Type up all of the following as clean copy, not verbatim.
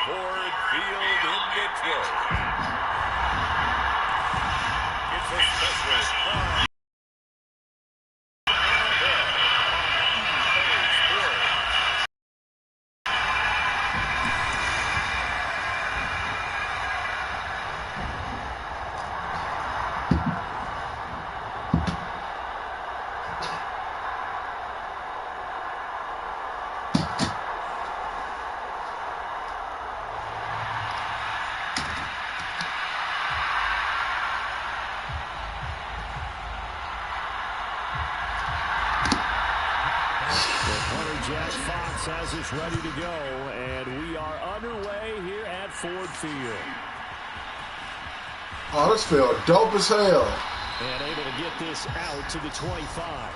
Ford Field in Detroit. It's a special has us ready to go, and we are underway here at Ford Field. Oh, this field dope as hell. And able to get this out to the 25.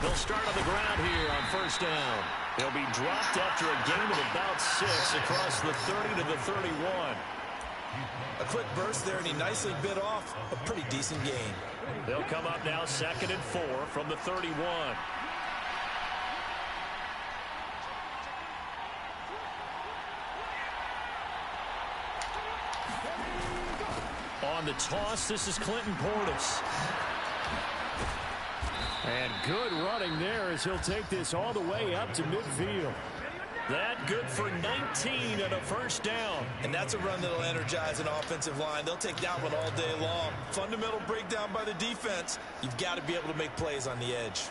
They'll start on the ground here on first down. They'll be dropped after a gain of about 6 across the 30 to the 31. A quick burst there, and he nicely bit off a pretty decent gain. They'll come up now 2nd and 4 from the 31. On the toss, this is Clinton Portis. And good running there as he'll take this all the way up to midfield. That good for 19 and a first down. And that's a run that'll energize an offensive line. They'll take that one all day long. Fundamental breakdown by the defense. You've got to be able to make plays on the edge.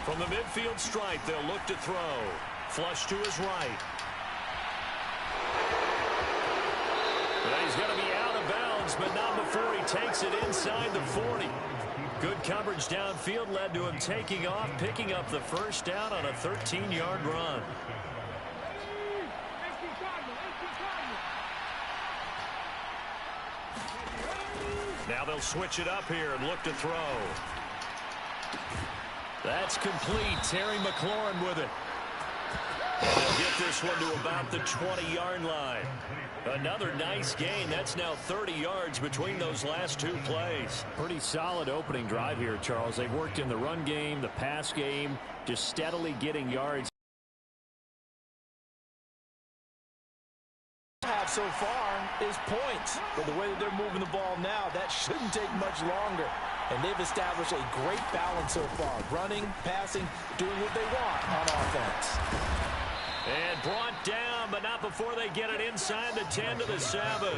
From the midfield stripe, they'll look to throw. Flush to his right. Well, he's going to be out of bounds, but not before he takes it inside the 40. Good coverage downfield led to him taking off, picking up the first down on a 13-yard run. Now they'll switch it up here and look to throw. That's complete. Terry McLaurin with it. And they'll get this one to about the 20-yard line. Another nice gain. That's now 30 yards between those last two plays. Pretty solid opening drive here, Charles. They've worked in the run game, the pass game, just steadily getting yards. Have so far is points. But the way that they're moving the ball now, that shouldn't take much longer. And they've established a great balance so far. Running, passing, doing what they want on offense. And brought down, but not before they get it inside the 10 to the 7.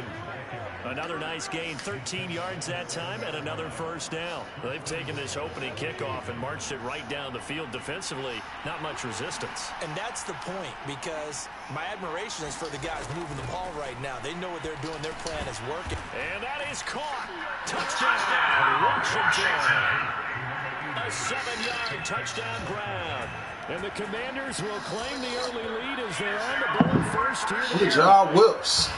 Another nice gain, 13 yards that time, and another first down. They've taken this opening kickoff and marched it right down the field defensively. Not much resistance. And that's the point, because my admiration is for the guys moving the ball right now. They know what they're doing. Their plan is working. And that is caught. Touchdown, Washington. A 7-yard touchdown grab. And the Commanders will claim the early lead as they're on the board first here. Good job, Whips.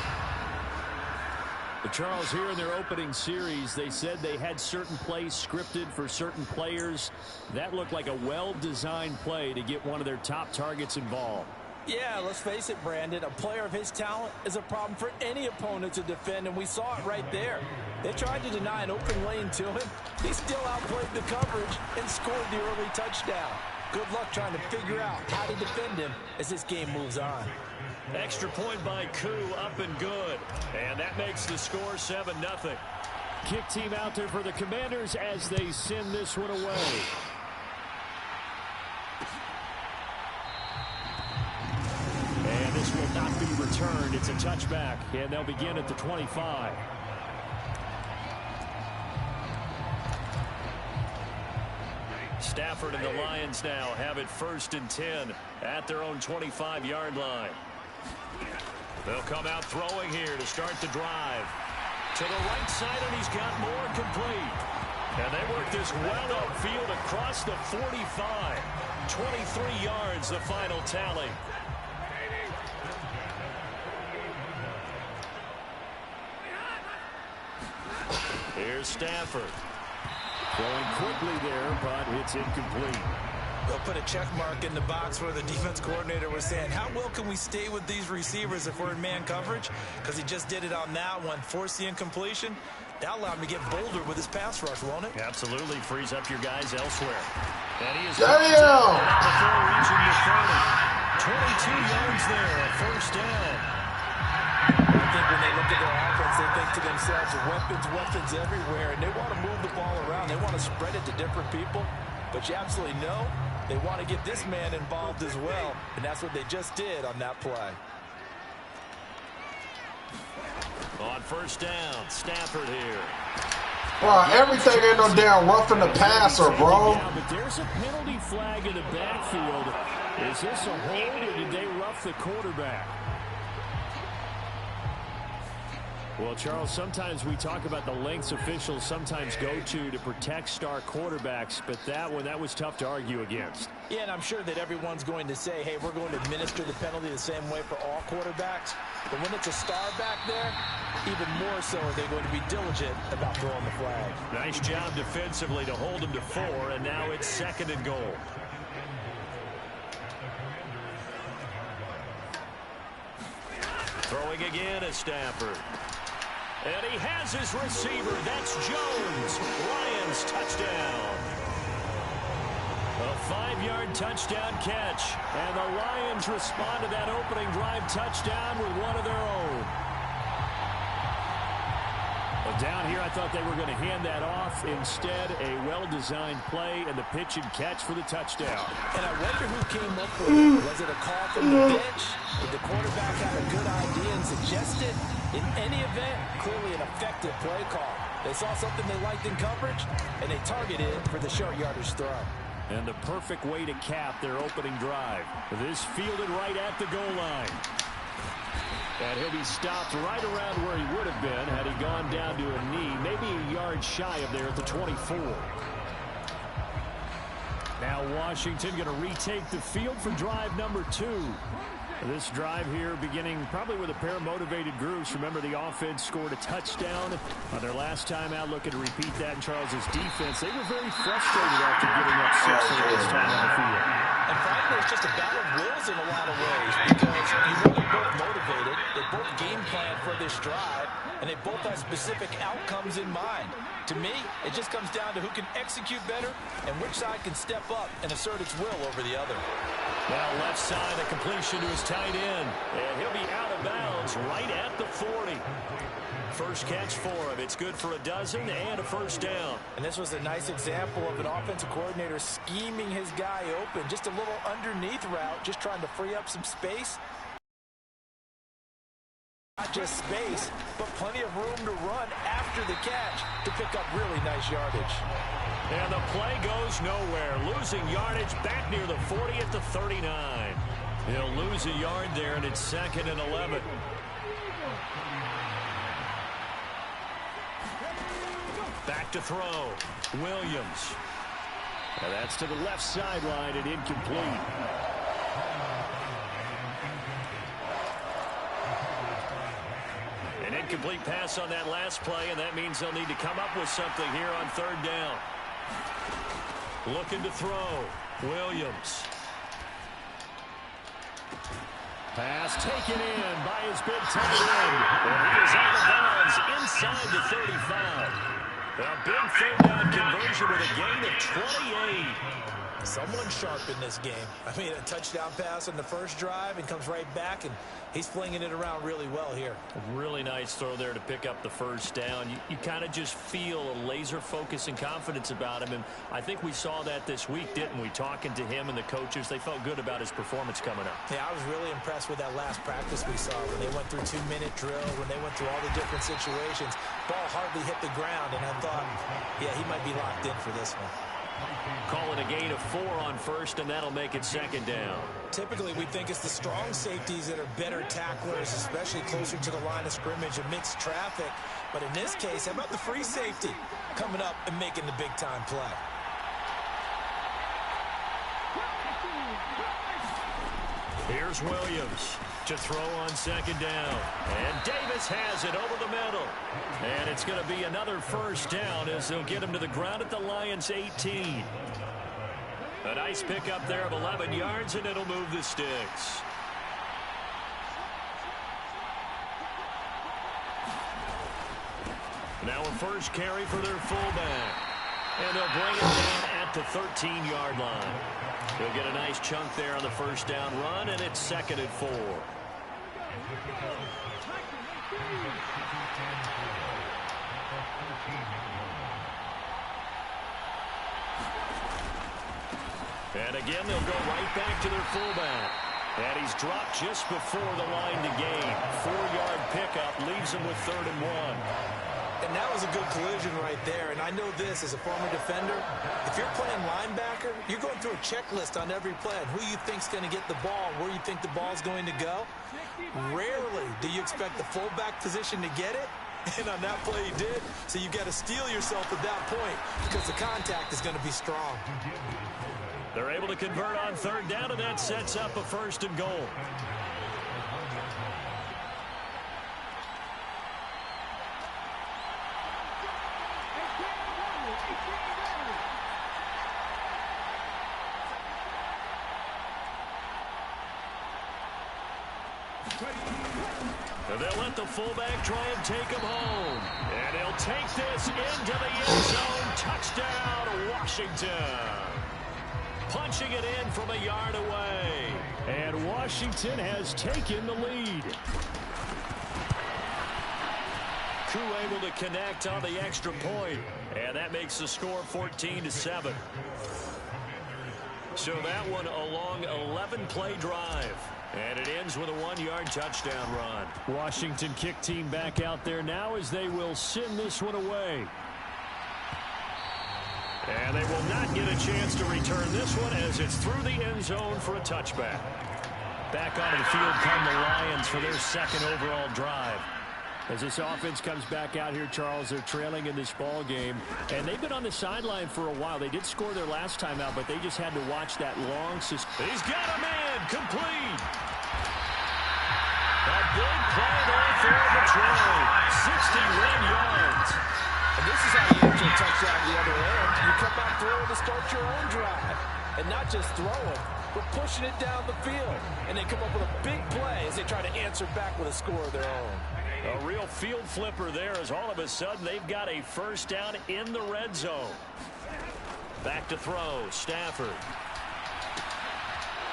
Charles, here in their opening series, they said they had certain plays scripted for certain players. That looked like a well-designed play to get one of their top targets involved. Yeah, let's face it, Brandon. A player of his talent is a problem for any opponent to defend, and we saw it right there. They tried to deny an open lane to him. He still outplayed the coverage and scored the early touchdown. Good luck trying to figure out how to defend him as this game moves on. Extra point by Koo, up and good. And that makes the score 7-0. Kick team out there for the Commanders as they send this one away. And this will not be returned. It's a touchback, and they'll begin at the 25. Stafford and the Lions now have it 1st and 10 at their own 25-yard line. They'll come out throwing here to start the drive. To the right side, and he's got more complete. And they work this well upfield across the 45. 23 yards, the final tally. Here's Stafford. Throwing quickly there, but it's incomplete. They'll put a check mark in the box where the defense coordinator was saying, how well can we stay with these receivers if we're in man coverage? Because he just did it on that one, forced the incompletion. That'll allow him to get bolder with his pass rush, won't it? Absolutely frees up your guys elsewhere. And he is damn! before reaching the 30. 22 yards there, a first down. I think when they look at their offense, they think to themselves, weapons everywhere, and they want to move the ball around. They want to spread it to different people. But you absolutely know they want to get this man involved as well, and that's what they just did on that play. On first down, Stafford here. Wow, everything ain't no damn roughing the passer, bro. Yeah, but there's a penalty flag in the backfield. Is this a hold, or did they rough the quarterback? Well, Charles, sometimes we talk about the lengths officials sometimes go to protect star quarterbacks, but that one, that was tough to argue against. Yeah, and I'm sure that everyone's going to say, hey, we're going to administer the penalty the same way for all quarterbacks. But when it's a star back there, even more so are they going to be diligent about throwing the flag. Nice job defensively to hold him to 4, and now it's 2nd and goal. Throwing again is Stafford. And he has his receiver. That's Jones. Lions touchdown. A 5-yard touchdown catch. And the Lions respond to that opening drive touchdown with one of their own. Well, down here, I thought they were going to hand that off. Instead, a well-designed play and the pitch and catch for the touchdown. And I wonder who came up with it. Was it a call from the bench? Did the quarterback have a good idea and suggest it? In any event, clearly an effective play call. They saw something they liked in coverage, and they targeted for the short yardage throw. And the perfect way to cap their opening drive. This fielded right at the goal line. And he'll be stopped right around where he would have been had he gone down to a knee, maybe a yard shy of there at the 24. Now Washington going to retake the field for drive number 2. This drive here beginning probably with a pair of motivated groups. Remember, the offense scored a touchdown on their last time out, looking to repeat that in Charles's defense. They were very frustrated after giving up 6 the last time on the field. And frankly, it's just a battle of wills in a lot of ways because you know they're both motivated. They both game plan for this drive, and they both have specific outcomes in mind. To me, it just comes down to who can execute better and which side can step up and assert its will over the other. Now left side, a completion to his tight end. And he'll be out of bounds right at the 40. First catch for him. It's good for a dozen and a first down. And this was a nice example of an offensive coordinator scheming his guy open. Just a little underneath route, just trying to free up some space. Not just space, but plenty of room to run after the catch to pick up really nice yardage. And the play goes nowhere. Losing yardage back near the 40 at the 39. He'll lose a yard there, and it's 2nd and 11. Back to throw. Williams. And that's to the left sideline and incomplete. An incomplete pass on that last play, and that means they'll need to come up with something here on 3rd down. Looking to throw. Williams. Pass taken in by his big tight end. And he is out of bounds inside the 35. A big 3rd down conversion with a gain of 28. Someone sharp in this game. I mean, a touchdown pass on the first drive and comes right back, and he's flinging it around really well here. A really nice throw there to pick up the first down. You kind of just feel a laser focus and confidence about him, and I think we saw that this week, didn't we? Talking to him and the coaches, they felt good about his performance coming up. Yeah, I was really impressed with that last practice we saw when they went through 2-minute drill, when they went through all the different situations. Ball hardly hit the ground, and I thought, yeah, he might be locked in for this one. Call it a gain of 4 on first, and that'll make it second down. Typically, we think it's the strong safeties that are better tacklers, especially closer to the line of scrimmage amidst traffic. But in this case, how about the free safety coming up and making the big-time play? Here's Williams to throw on second down. And Davis has it over the middle. And it's going to be another first down as they'll get him to the ground at the Lions' 18. A nice pickup there of 11 yards, and it'll move the sticks. Now a first carry for their fullback. And they'll bring it down at the 13-yard line. They'll get a nice chunk there on the first down run, and it's second and 4. And again, they'll go right back to their fullback. And he's dropped just before the line to gain. 4-yard pickup leaves him with 3rd and 1. And that was a good collision right there. And I know this as a former defender. If you're playing linebacker, you're going through a checklist on every play on who you think's going to get the ball, where you think the ball's going to go. Rarely do you expect the fullback position to get it. And on that play he did. So you've got to steel yourself at that point because the contact is going to be strong. They're able to convert on 3rd down, and that sets up a 1st and goal. They'll let the fullback try and take him home. And he'll take this into the end zone. Touchdown, Washington. Punching it in from a yard away. And Washington has taken the lead. Crew able to connect on the extra point. And that makes the score 14-7. So that one a long 11-play drive. And it ends with a 1-yard touchdown run. Washington kick team back out there now as they will send this one away. And they will not get a chance to return this one as it's through the end zone for a touchback. Back onto the field come the Lions for their 2nd overall drive. As this offense comes back out here, Charles, they're trailing in this ball game. And they've been on the sideline for a while. They did score their last time out, but they just had to watch that long. He's got a man complete. A big play there for the try. 61 yards. And this is how you enter a touchdown the other end. You come out throwing to start your own drive. And not just throwing, but pushing it down the field. And they come up with a big play as they try to answer back with a score of their own. A real field flipper there as all of a sudden they've got a first down in the red zone. Back to throw, Stafford.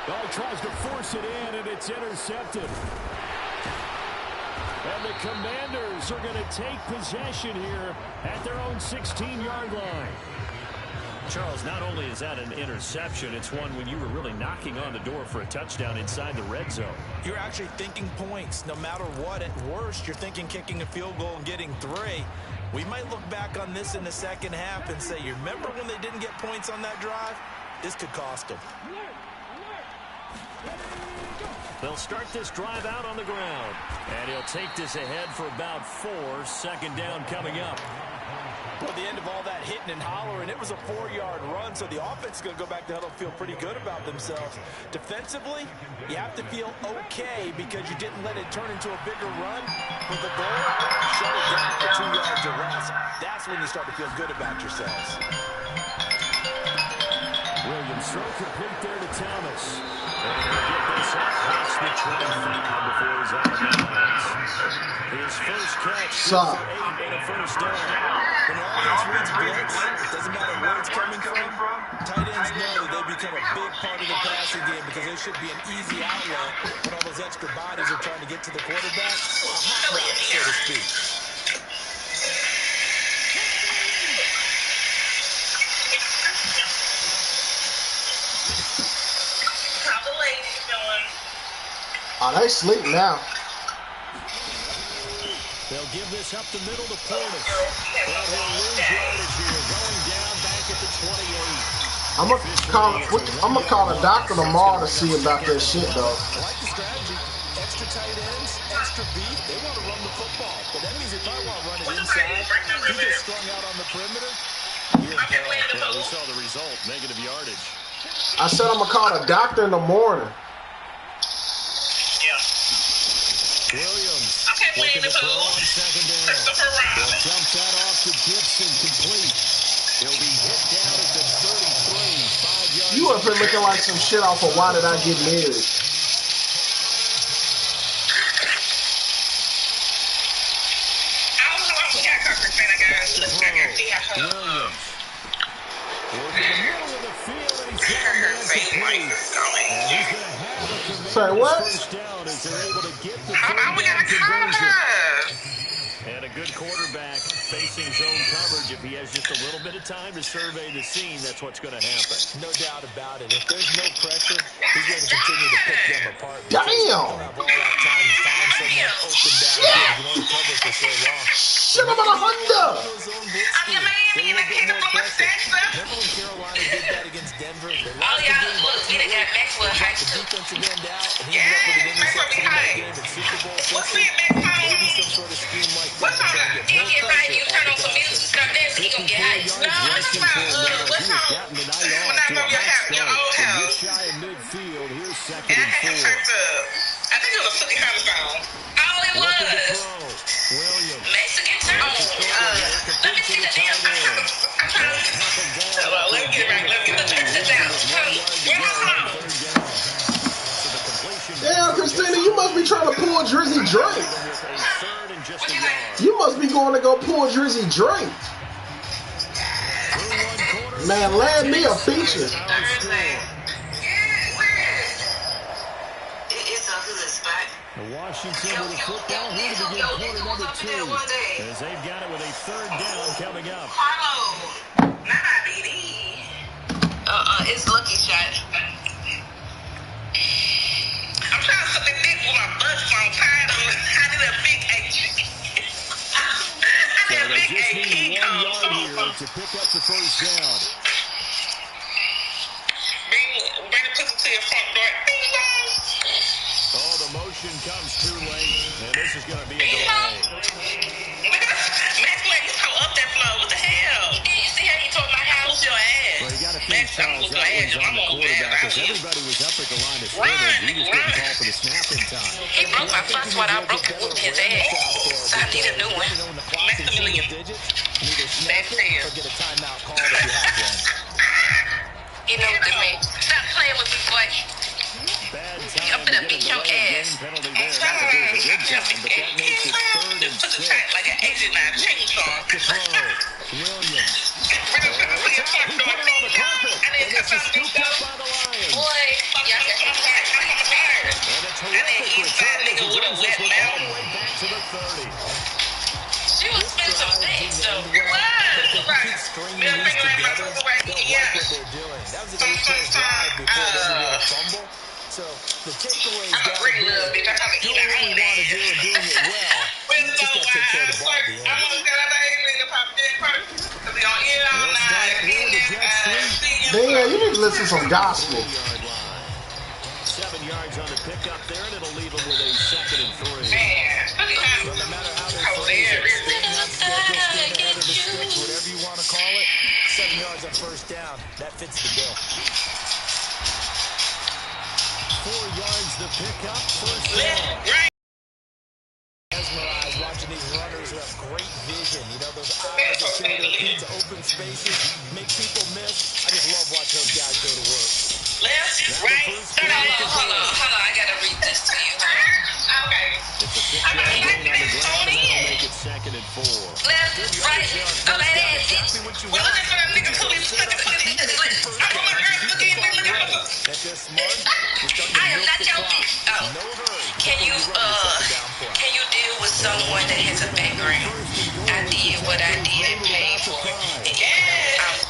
Oh, tries to force it in, and it's intercepted. And the Commanders are going to take possession here at their own 16-yard line. Charles, not only is that an interception, it's one when you were really knocking on the door for a touchdown inside the red zone. You're actually thinking points. No matter what, at worst, you're thinking kicking a field goal and getting 3. We might look back on this in the second half and say, you remember when they didn't get points on that drive? This could cost them. They'll start this drive out on the ground. And he'll take this ahead for about 4. 2nd down coming up. At the end of all that hitting and hollering, it was a 4-yard run, so the offense is going to go back to huddle, feel pretty good about themselves. Defensively, you have to feel okay because you didn't let it turn into a bigger run. For the goal, shut it down for 2 yards or less. That's when you start to feel good about yourselves. Williams throw complete there to Thomas. And he'll get this up past the 25 before he's out of bounds. His first catch for 8 and a first down. When your offense reads blitz, it doesn't matter where it's coming from. Tight ends know they become a big part of the passing game because they should be an easy outlet when all those extra bodies are trying to get to the quarterback. A hot route, so to speak. Oh, they sleep now. They'll give this up the middle to Portis. And he'll lose yardage here, going down back at the 28. I'm gonna call a doctor tomorrow to see about that shit though. I like the strategy. Extra tight ends, extra beef. They want to run the football. But that means if I want to run it inside, he gets strung out on the perimeter. Yeah, we saw the result. Negative yardage. I said I'm gonna call a doctor in the morning. Williams looking to throw on second down. They'll jump that off to Gibson, complete. He'll be hit down at the 33, 5 yards. You up here looking like some shit off of Why Did I Get Married? Williams. Towards the middle of the field, and he's down there to play. And he's going to have a tremendous first down as they're able to get the third down conversion. And a good quarterback facing zone coverage. If he has just a little bit of time to survey the scene, that's what's going to happen. No doubt about it. If there's no pressure, he's going to continue to pick them apart. Damn! Have all that time to find someone open down here. You only cover for so long. Shit, I'm on a Honda! Remember when Carolina did that against Denver? They lost the game. The defensive end out, and he ended up with an interception in that game in Super Bowl 50. Maybe some sort of scheme like that to try and get more pressure at the basket. 54 yards rushing for him now. He has gotten the night off to a hot start. And just shy of midfield. Here's second and 4. I think it was a cookie kind of song. All it Looking to was. throw. Williams. Mexican turn. Let me see the damn thing. I'm trying to. Well, let me get it right. Let me sit down. Where my phone? Damn, Christina, you must be trying to pull Drizzy Drake. You must be going to go pull Drizzy Drake. Man, land me a feature. Washington with a football here to begin quarter number 2. As they've got it with a third down coming up. It's Lucky Shot. I'm trying to suck the dick with my butt phone. Tired of it. I did a big H. So they just need 1 yard here to pick up the first down. Bring the pussy to your front door. Oh, the motion comes too late, and this is going to be a delay. Maxwell, you so up that flow. What the hell? You see how he told my house your ass? Well, you got to think, Charles, that one's on the quarterback because everybody was up at the line of scrimmage. He just didn't call for the snap in time. He broke my first one. I broke his ass. So I need a new one. Maximilian. That's it. Or get a timeout call if you have one. You know what I mean? Stop playing with me, boy. Bad I'm time gonna to beat get a your delay ass. game penalty there. Not that it was a good time, but that makes it 3rd and 6. Like an 89 chainsaw. Back to throw. Williams. He put it on the carpet. And this is scooped up by the Lions. Boy, y'all said I'm tired. And a terrific return as he brings this one all the way back to the 30. She was spending some things, though. Keep stringing these together. They'll like what they're doing. That was an 8-play drive before they made a fumble. So the takeaway is got to be doing what we want to do and doing it well. Just got to take care of the ball at the end. Man, you need to listen to some gospel. 7 yards on the pickup there, and it'll leave them with a 2nd and 3. So no matter how they phrase it, schedule, stand ahead of the sticks, whatever you want to call it, 7 yards on first down, that fits the bill. 4 yards to pick up, first down. Mesmerized watching these runners who have great vision. You know, those eyes that show their feet to open spaces, make people miss. I just love watching those guys go to work. Left, right, hold on. I gotta read this to you. Okay. It's a 6-yard gain on the ground, and that'll make it 2nd and 4. Left, right, oh, that ass, bitch. We're looking for a nigga who is fucking I want my girl to look at me, look at me. That's just smart. I am not your bitch. Oh. Can you deal with someone that has a background? I did what I did and paid for it.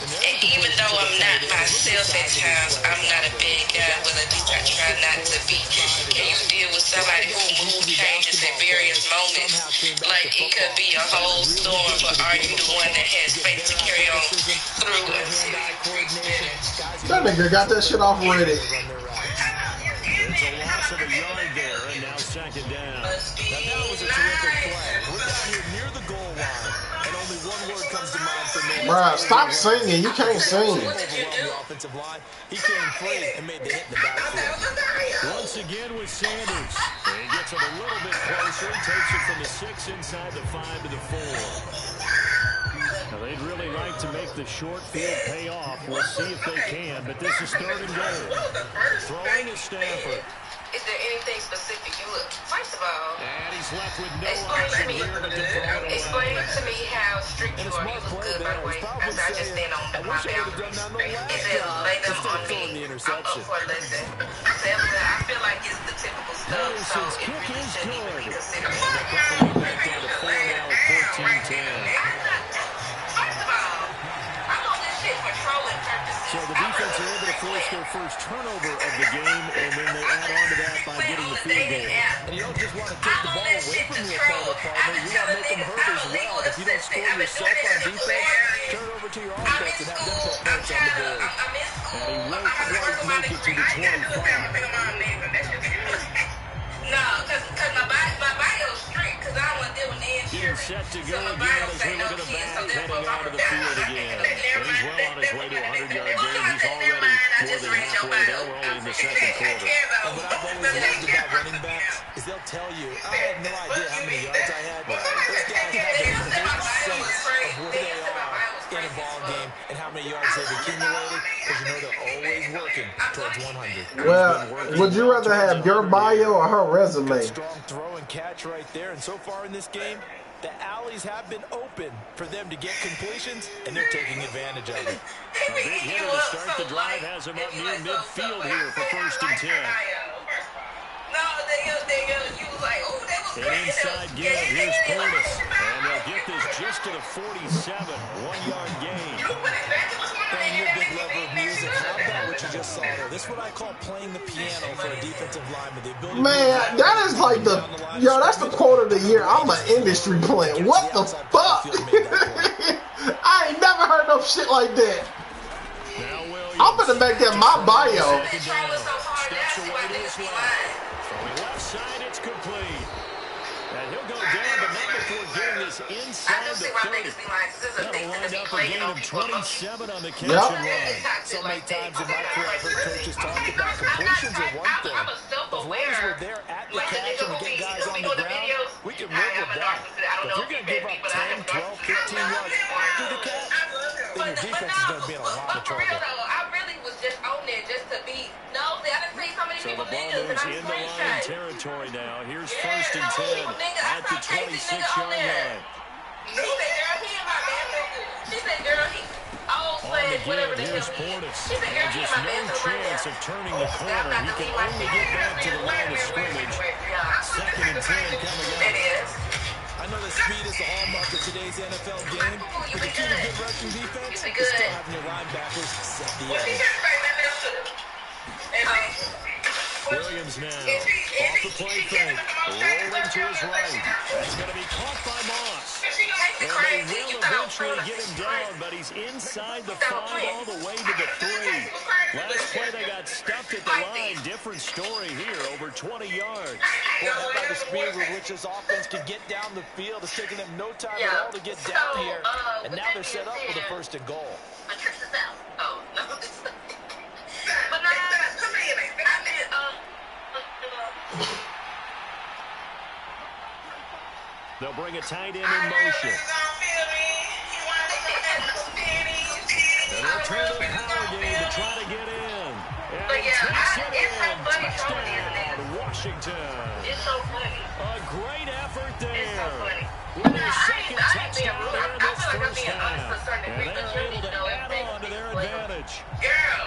And even though I'm not myself at times, I'm not a bad guy. Well, at least I try not to be. Can you deal with somebody who mood changes at various moments? Like it could be a whole storm, but are you the one that has faith to carry on through until you reach better? nigga got that shit off already. It's a loss of a yard there, and now second down. Now that was a terrific play. We're down here near the goal line, and only one word comes to mind for me. Bruh, stop singing. You can't sing. The offensive line. He came free and made the hit in the backfield. Once again with Sanders. He gets it a little bit closer. Takes it from the 6 inside the 5 to the 4. Now, they'd really like to make the short field pay off. We'll see if they can, but this is 3rd and goal. Throwing is Stafford. Is there anything specific you look? First of all, And he's left with no explain option to me, here but to throw it explain away. to me how strict you are. He was good, by the way. After I just stand on my boundaries. Is it lay them on me? I'm up for a lesson. I feel like it's the typical stuff. So it really shouldn't even be considered. Back down to 4 now at 14-10. First of all, I'm on this shit for trolling purposes. So the defense are able to force their first turnover of the game, and then they add on to that by getting the field goal. And you don't just want to take the ball away from your opponent, partner. You want to make them hurt as well. If you don't score yourself on defense, turn it over to your offense and have them put points on the board. And he won't quite make it to the 25. No, because my body was strict because I don't want to deal with the insurance. Set to go again as we look at the back heading out of the field again. And he's well on his way to a 100-yard game. He's already more than halfway there. We're only in the second quarter. And what I've always loved about running backs is they'll tell you, I had no idea how many yards I had. Those guys have a great sense of where they are in a ball game and how many yards they've accumulated because you know they're always working towards 100. Well, would you rather have your bio or her resume? Strong throw and catch right there. And so far in this game, the alleys have been open for them to get completions, and they're taking advantage of it. A big hitter to start the drive has him up near midfield here for 1st and 10. No, you was like, oh, that was And great. inside give, here's Portis. And they'll get this just to the 47, 1-yard gain. And you're a big lover of music. How about what you just saw there? This is what I call playing the piano for a defensive lineman. The ability Man, that is like that's the quote of the year. I'm an industry plant. What the fuck? I ain't never heard no shit like that. I'm gonna make that my bio. Steps away to his left. From the left side, it's complete. And he'll go down, but not before getting this inside the 30. That'll wind up a gain of 27 on the catch and run. So many times in my career, I've heard coaches talk about completions are one thing. As long as we're there at the catch and we get guys on the ground, we can live with that. But if you're going to give up 10, 12, 15 yards after the catch, then your defense is going to be in a lot of trouble. I really was just on there just to be nosy. I done seen so many So people the ball niggas and moves I'm into Lion screenshot. territory now. Here's 1st and 10 at the 26-yard line. She said, girl, he in my bathroom. She said, girl, he old On slash, the whatever give, the here's hell he is. Portis. She said, girl, And he in just my no bathroom right chance now. of turning the corner. He can only get back to the line of scrimmage. 2nd and 10 coming up. It is. I know that speed is the hallmark of today's NFL game, but the key to good rushing defense is still having your linebackers set the edge. Williams now off the play fake, rolling to his right. That's going to be caught by Moss. And they will eventually get him down, but he's inside the 5 all the way to the 3. Last play they got stuffed at the line. Different story here, over 20 yards. Well, how about the speed with which this offense can get down the field? It's taking them no time at all to get down here. And now they're set up with a 1st and goal. Oh, no. But no, somebody in there. I mean, They'll bring a tight end in motion. And they'll turn to the power game to try to get in. And But yeah, takes it it's so in. funny showing these Touchdown, niggas. Washington. It's so funny. A great effort It's so there. funny. With their I second ain't touchdown being rude. there in I this feel like I'm first being honest half. for Sunday. And they're able to add on to their advantage.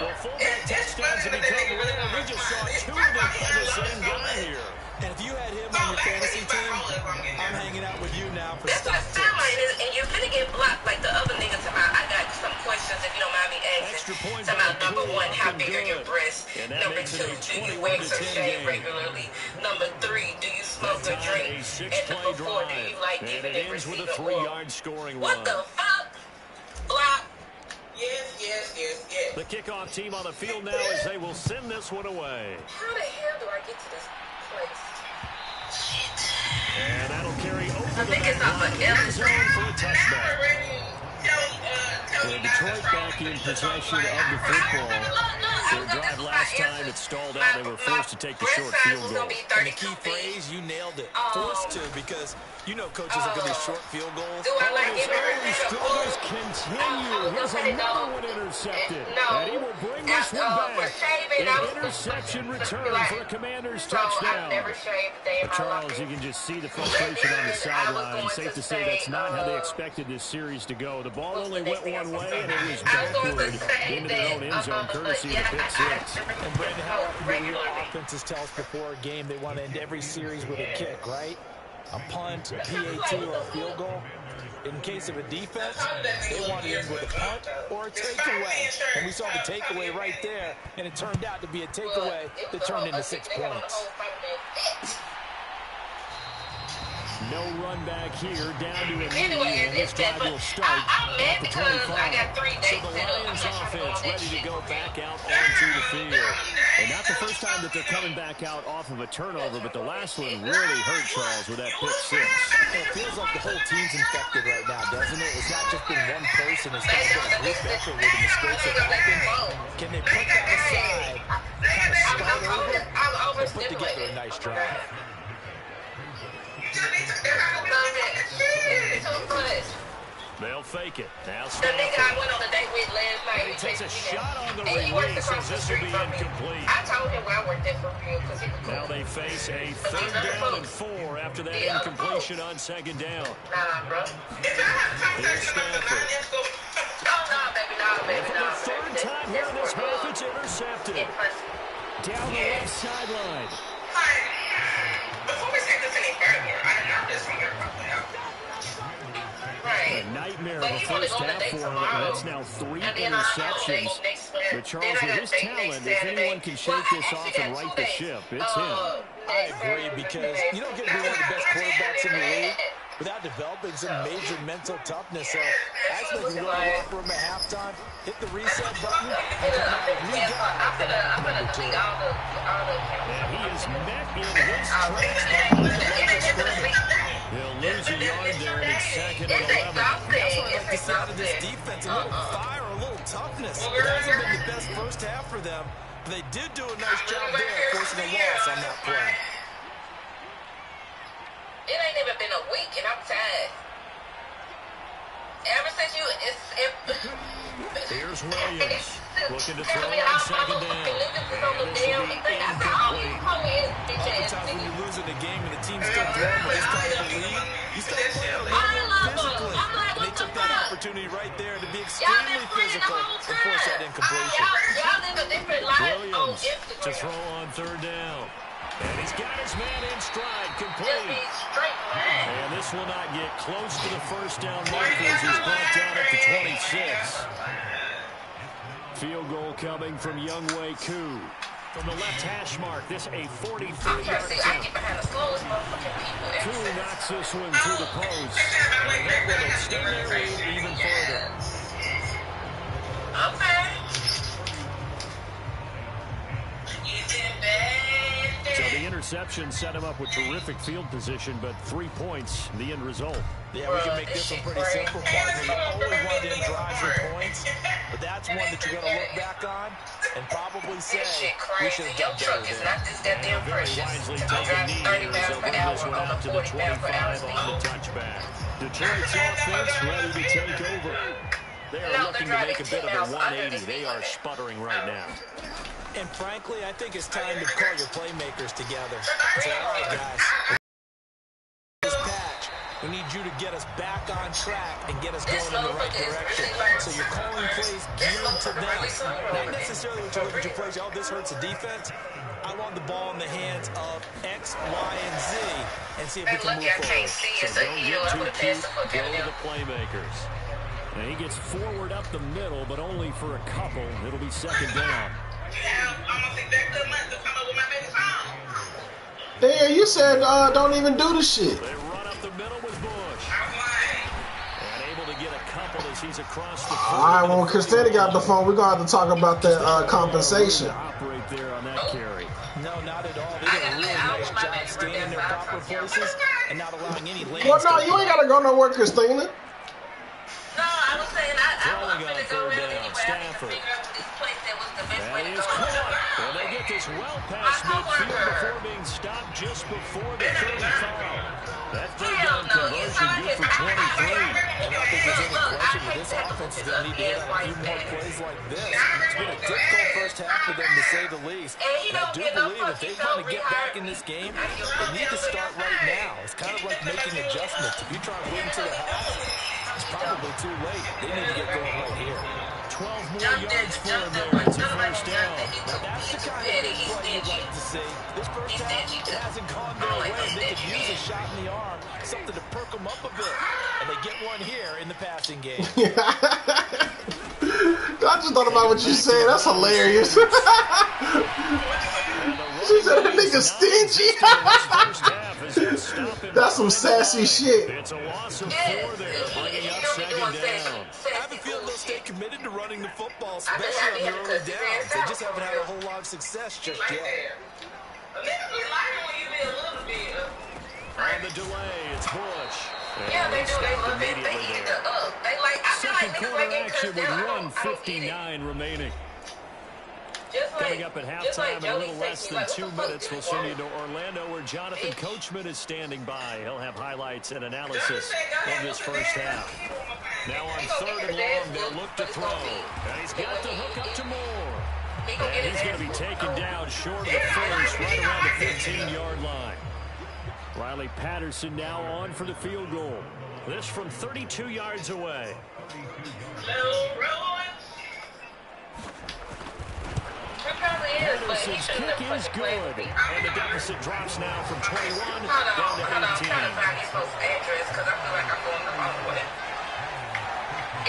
Well, fullback touchdowns have become rare. We just saw 2 of them by the same guy here. And if you had him on your fantasy team, I'm hanging out with you now for That's what stock I'm tips. saying, and you're finna get blocked like the other niggas about. I got some questions if you don't mind me asking. Extra point About by number Cool, 1, how looking big are your good. breasts? And that Number makes 2, it a do you 21 wax to or 10 shave game. regularly? Number 3, do you smoke or That time, drink? a And 6-play number 4, do you drive. like And giving it and ends with a receiving oral? 3-yard scoring What run. the fuck? Block. Yes, yes. The kickoff team on the field now as they will send this one away. How the hell do I get to this place? And that'll carry over I think it's off of end zone for a touchback. So Detroit back in possession of the football. Their drive last time, it stalled out. They were forced to take the short field goal. And the key phrase, you nailed it. Forced to, because you know coaches are going to be short field goals. His early struggles continue. Here's another one intercepted. And he will bring this one back. An interception return for a Commander's touchdown. But Charles, you can just see the frustration on the sideline. Safe to say that's not how they expected this series to go. The ball only went one way, and it was backward into their own end zone, courtesy of the pick six. And Brandon, how often do real offenses tell us before a game they want to end every series with a kick, right? A punt, a PAT, or a field goal. In case of a defense, they want to end with a punt or a takeaway. And we saw the takeaway right there, and it turned out to be a takeaway that turned into 6 points. No run back here, down to a knee, and this drive will start at the 25. So the Lions offense ready to go back out onto the field. And not the first time that they're coming back out off of a turnover, but the last one really hurt Charles with that pick six. It feels like the whole team's infected right now, doesn't it? It's not just been one person. It's kind of been a group effort with the mistakes that happen. Can they put that aside, kind of start over, and put together a nice drive? They'll fake it. Now The nigga I went on a date with last night. He takes a shot on the release as this will be incomplete. I told him I worked there for real because he was cool. Now they face a 3rd down and 4 after that incompletion on 2nd down. Nah, bro. Here's Stanford. Nah, baby, And for the 3rd time here in this half, it's intercepted. Down the left sideline. Before we say this any further, I'm just wondering about that. A nightmare of a first half for him. That's now 3 interceptions. But Charles, with his talent, if anyone can shake this off and right the ship, it's him. I agree, because you don't get to be one of the best quarterbacks in the league without developing some major mental toughness. So I expect him to go to the locker room at halftime, hit the reset button, and come out a new guy. And he is met in his tracks. He'll lose a yard there, and it's 2nd and 11. That's what I like to see out of this defense, a little fire, a little toughness. It hasn't been the best first half for them, but they did do a nice job there, forcing a loss on that play. It ain't even been a week, and I'm tired. Ever since you, Here's Williams, looking to throw on 2nd down. And this will be incomplete. Oftentimes when you lose in a game and the team's still throwing with this kind of a lead, you start playing a little more physically. And they took that opportunity right there to be extremely physical and force that incompletion. Williams to throw on 3rd down. And he's got his man in stride, complete. And this will not get close to the 1st down marker as he's brought down at the 26. Field goal coming from Younghoe Koo. From the left hash mark, this a 43-yard attempt. Koo knocks this one through the post. And that will extend their lead even further. So the interception set him up with terrific field position, but 3 points, the end result. Yeah, we can make this one pretty simple, partner. You always want to end drives with points, but that's one that you're going to look back on and probably say, we should have done better there. Very wisely taken knee here as they'll bring this one out to the 25 on the touchback. Detroit's offense ready to take over. They are looking to make a bit of a 180. They are sputtering right now. And frankly, I think it's time to call your playmakers together. Say, all right, guys, this patch, we need you to get us back on track and get us going in the right direction. So you're calling plays geared to them. Not necessarily when you look at your plays, oh, this hurts the defense. I want the ball in the hands of X, Y, and Z and see if we can move forward. So don't get too cute, go to the playmakers. And he gets forward up the middle, but only for a couple. It'll be 2nd down. Damn, you said don't even do the shit. They run up the middle with Bush. And able to get a couple to He's across the all right, well, Christina got the phone. We're going to have to talk about that compensation. Operate there on that carry. No, not at all. They did a really nice job staying in their proper places and not allowing any lanes. Well, no, you ain't got to go nowhere, Christina. No, I was saying I was going to go around anyway. Stafford. I need to figure out this place that was the best way to That go. is caught. Well, they get this well past midfield before being stopped just before the 35. That third down conversion good for 23. And I think there's any question that this offense is going to need to hit on a few more plays like this. It's been a difficult first half for them, to say the least. And I do believe if they want to get back in this game, they need to start right now. It's kind of like making adjustments. If you try to wait until the half, it's probably too late. They need to get going right here. 12 more yards for him there. It's a first down. Now that's the kind of big play you'd like to see. This first half hasn't gone their way. They could use a shot in the arm, something to perk them up a bit. And they get one here in the passing game. I just thought about what you said. That's hilarious. She said the nigga stingy. That's some sassy shit. It's a loss of 4 there, bringing up second down. I have a feeling they'll stay committed to running the football, especially on the early downs. They just haven't had a whole lot of success just yet. On the delay, it's Bush. Yeah, they do. They love it. They eat it up. They like, I feel like Second niggas quarter like action with it 1:59 remaining. Coming up at halftime in a little less than 2 minutes, we'll send you to Orlando where Jonathan Coachman is standing by. He'll have highlights and analysis of this first half. Now on 3rd and long, they'll look to throw. And he's got the hook up to Moore. And he's going to be taken down short of the first, right around the 15-yard line. Riley Patterson now on for the field goal. This from 32 yards away. Patterson's kick is good. And the deficit drops now from 21 down to 18.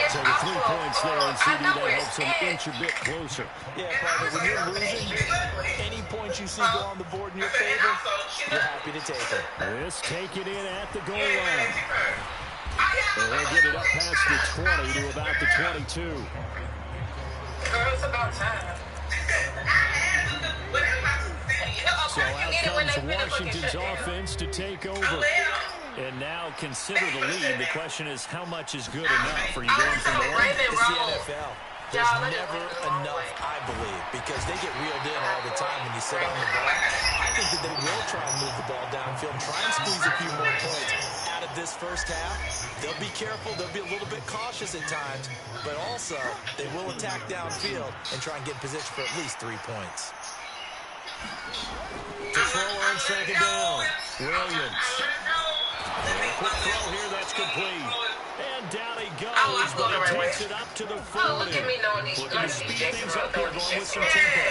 So the 3 points there, and CD that helps him inch a bit closer. Yeah, brother, when you're losing, any points you see go on the board in your favor, you're happy to take it. This taken in at the goal line. And they'll get it up past the 20 to about the 22. It's about time. So out comes Washington's offense to take over. And now consider the lead. The question is, how much is good enough? Are you going from the line? It's the NFL. There's never enough, I believe, because they get reeled in all the time when you sit on the ball. I think that they will try and move the ball downfield, try and squeeze a few more points out of this first half. They'll be careful. They'll be a little bit cautious at times, but also they will attack downfield and try and get in position for at least 3 points. To throw on second down, Williams. Quick throw here, that's complete. And down he goes, but he takes it up to the 40. Looking to speed things up here, going with some tempo.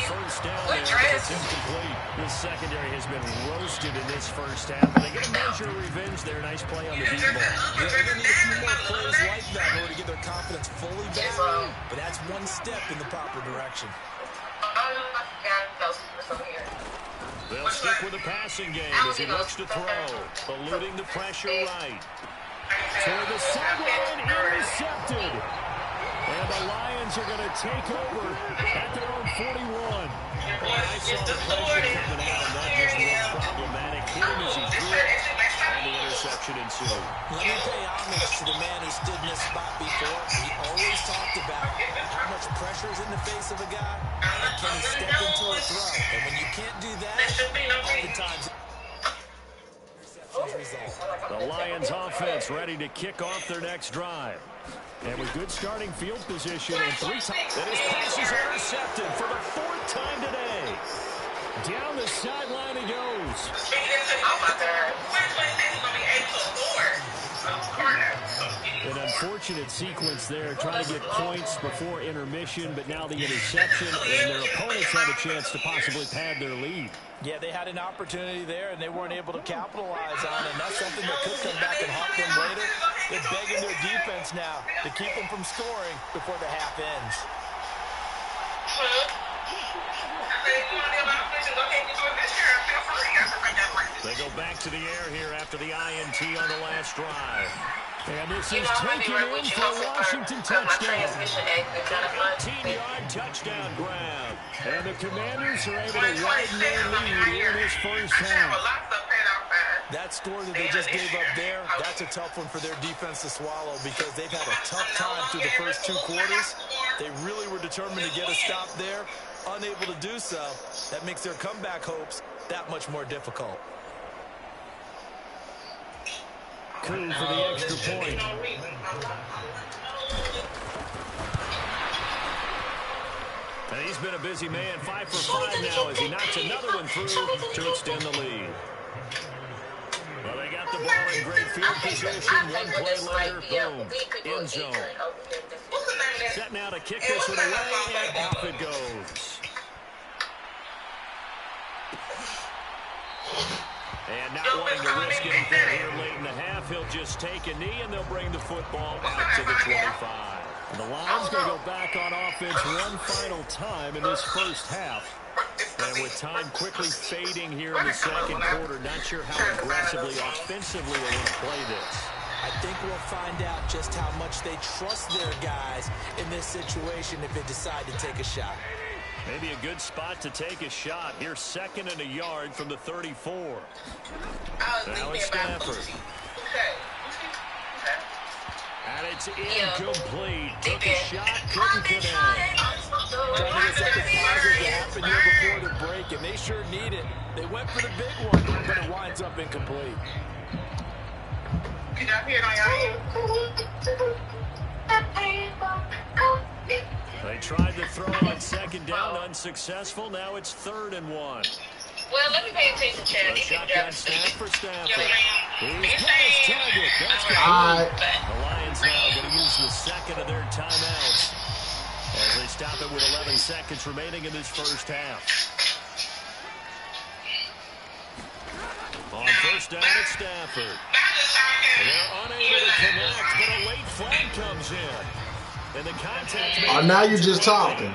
First down there, it's incomplete. The secondary has been roasted in this first half. And they get a measure of revenge there. Nice play on the deep ball. Yeah, they're going to need a few more plays like that in order to get their confidence fully back. But that's one step in the proper direction. They'll stick with the passing game as he looks to throw. Eluding the pressure right. Toward the sideline, intercepted. And the Lions are going to take over at their own 41. Well, I saw the pressure coming out, and that just looked problematic. Hit him as he threw it, and the interception ensued. Let me pay homage to the man who stood in this spot before. He always talked about how much pressure is in the face of a guy, and can he step into a throw. And when you can't do that, oftentimes the Lions offense ready to kick off their next drive. And with good starting field position and 3 times. And his pass is intercepted for the 4th time today. Down the sideline he goes. An unfortunate sequence there, trying to get points before intermission, but now the interception, and their opponents have a chance to possibly pad their lead. Yeah, they had an opportunity there, and they weren't able to capitalize on it, and that's something that could come back and haunt them later. They're begging their defense now to keep them from scoring before the half ends. They go back to the air here after the INT on the last drive. And this is taken in for a Washington touchdown. 18-yard touchdown grab. And the Commanders are able to widen their lead in this first half. That score that they just gave up there, that's a tough one for their defense to swallow because they've had a tough time through the first 2 quarters. They really were determined to get a stop there, unable to do so. That makes their comeback hopes that much more difficult. Coup for the extra point. And he's been a busy man, 5 for 5 now as he knocks another one through to extend the lead. Well, they got the ball in great field position. One play later, boom, end zone. Set now to kick this one away, and off it goes. And not wanting to risk anything here late in the half, he'll just take a knee, and they'll bring the football out to the 25. And the Lions going to go back on offense one final time in this first half. And with time quickly fading here in the second quarter, not sure how aggressively, offensively they want to play this. I think we'll find out just how much they trust their guys in this situation if they decide to take a shot. Maybe a good spot to take a shot. Here's 2nd and a yard from the 34. Now it's Stafford. And it's incomplete. Took a shot, couldn't connect. Trying to get something positive to happen here before the break, and they sure need it. They went for the big one, but it winds up incomplete. Did y'all hear it on your end? They tried to throw on 2nd down, unsuccessful. Now it's 3rd and 1. Well, let me pay attention, Chad. A shotgun snap for Stafford. He's got his target. That's good. The Lions now going to use the 2nd of their timeouts as they stop it with 11 seconds remaining in this first half. On first down, it's Stafford. They're unable to connect, but a late flag comes in. And the contact. Oh, now you're just talking.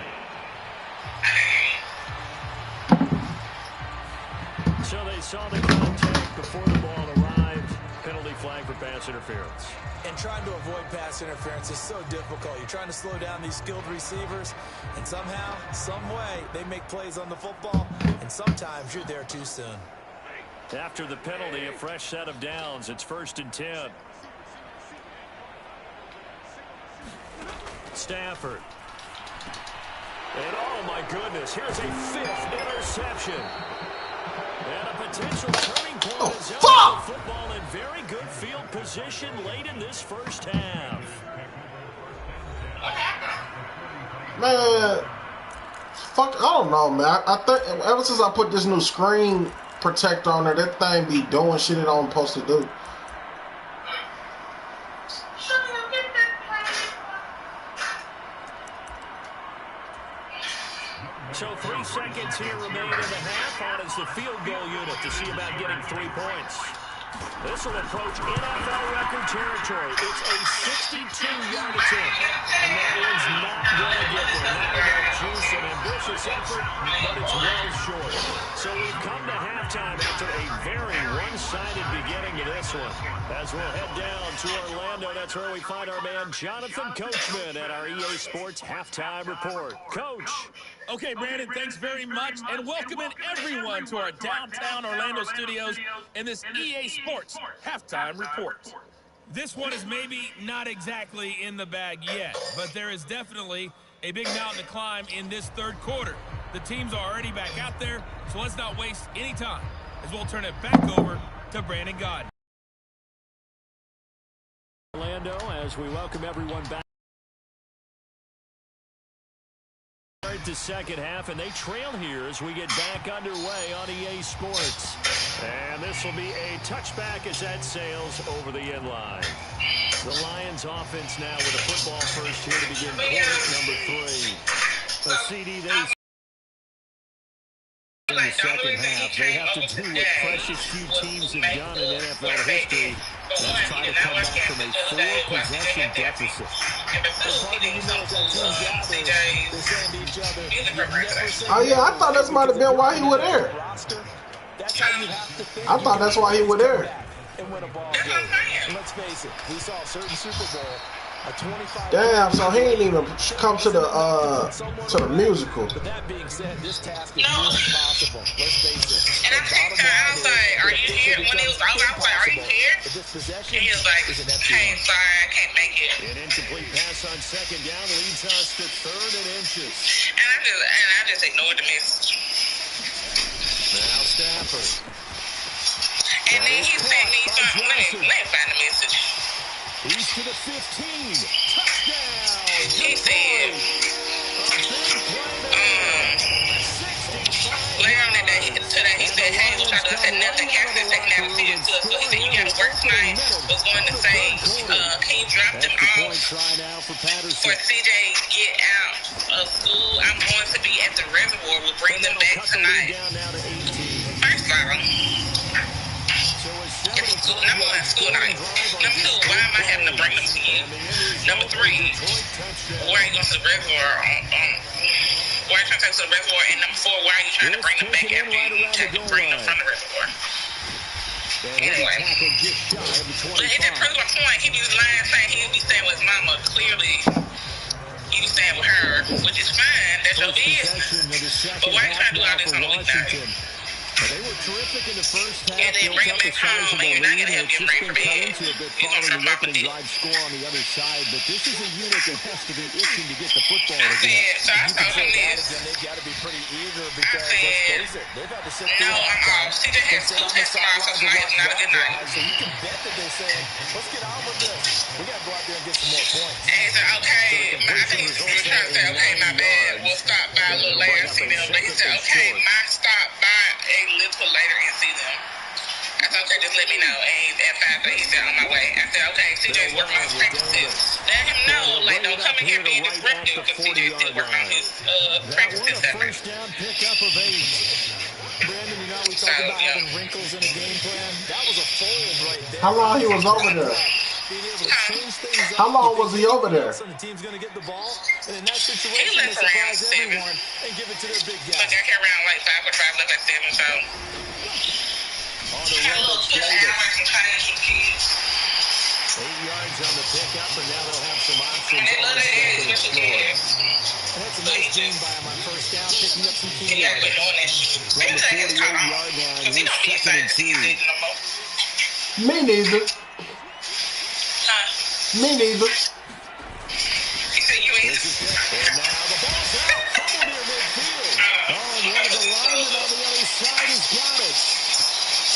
So they saw the contact before the ball arrived. Penalty flag for pass interference. And trying to avoid pass interference is so difficult. You're trying to slow down these skilled receivers, and somehow, some way, they make plays on the football, and sometimes you're there too soon. After the penalty, a fresh set of downs. It's 1st and 10. Stafford. And oh my goodness, here's a 5th interception. And a potential turning point is out of the football in very good field position late in this first half. Man, fuck, I don't know, man. I think ever since I put this new screen protector on there, that thing be doing shit it don't supposed to do. So 3 seconds here remain in the half. On is the field goal unit to see about getting 3 points. This will approach NFL record territory. It's a 62-yard attempt. And that one's not going to get there. Not enough juice and ambitious effort, but it's well short. So we've come to halftime after a very one-sided beginning to this one. As we'll head down to Orlando, that's where we find our man Jonathan Coachman at our EA Sports Halftime Report. Coach. Okay, Brandon, thanks very much, and welcoming everyone to our downtown Orlando studios in this EA Sports Halftime Report. This one is maybe not exactly in the bag yet, but there is definitely a big mountain to climb in this third quarter. The teams are already back out there, so let's not waste any time as we'll turn it back over to Brandon Godden. Orlando, as we welcome everyone back to second half, and they trail here as we get back underway on EA Sports. And this will be a touchback as that sails over the end line. The Lions offense now with a football first here to begin quarter number 3. A CD they in the second half. They have to do what precious few teams have done in NFL history. Let's try to come back from a 4-possession deficit. Oh yeah, I thought that might have been why he was there. That That's how you have to think. I thought that's why he was there. And win a ball game. And let's face it, we saw a certain Super Bowl. A 25. Damn, so he ain't even come to the musical. But that being said, this task is impossible. Let's face it. And I texted him, I was like, are you here? When he was over, I was like, are you here? And he was like, hey, sorry, I can't make it. An incomplete pass on second down leads us to 3rd and inches. And I just ignored the message. Now Stafford. And then he sent me something. Let me find the message. He's to the 15. Touchdown. He said, later on that day, today, he said, hey, what y'all doing? I said, nothing. Captain taking out the field to us. So he said, you got to work tonight. Was going to say, can you drop them off for CJ get out of school? I'm going to be at the reservoir. We'll bring them back tonight. First of all, number one, school night. Number two, why am I having to bring them to you? Number three, why are you going to the reservoir? Why are you trying to take to the reservoir? And number four, why are you trying to bring them back after you bring them from the reservoir? Anyway, but it just proves my point. He be lying, saying he be staying with his mama. Clearly, he be staying with her, which is fine. That's your business. But why are you trying to do all this on a weeknight? They were terrific in the first half. And then bring him back home, and you're not going to help him ready for bed. You're going to open drive score on the other side, but this is a unit that has to be itching to get the football again. So I told him this. They've got to be pretty eager because, let's face it, they've had to sit no, I'm off. CJ has 2 test miles, so tonight is not a good night. So you can bet that they're saying, let's get on with this. We got to go out there and get some more points. And he said, okay, I think he was trying to say, okay, my bad. We'll stop by a little later and see them. But he said, okay, my stop by a little later and see them. I said, okay, just let me know. And at 5:30, he said, on my way. I said, okay, CJ's working on his practices. Let him know, like, don't come in here being disruptive because CJ's still working on his practices that night. First down pickup of 8. Brandon, you know, we talked about having wrinkles in a game plan. That was a fold right there. How long he was over there? How long was he over there? The team's going to get the ball, and in that situation, they surprise everyone and give it to their big guy. So got here around like 5:45, left at 7, so. Had a little good hours and change with kids. 8 yards on the pickup, and now they'll have some options. And they love the areas, special kids. And that's a nice game by him on first down, picking up some key yards. He doing that shit. From the 48-yard line, because he don't be excited to see his age no more. Me neither. Me neither. He said you ain't. And now the ball's out. Fumble near midfield. Oh, and one of the linemen on the other side has got it.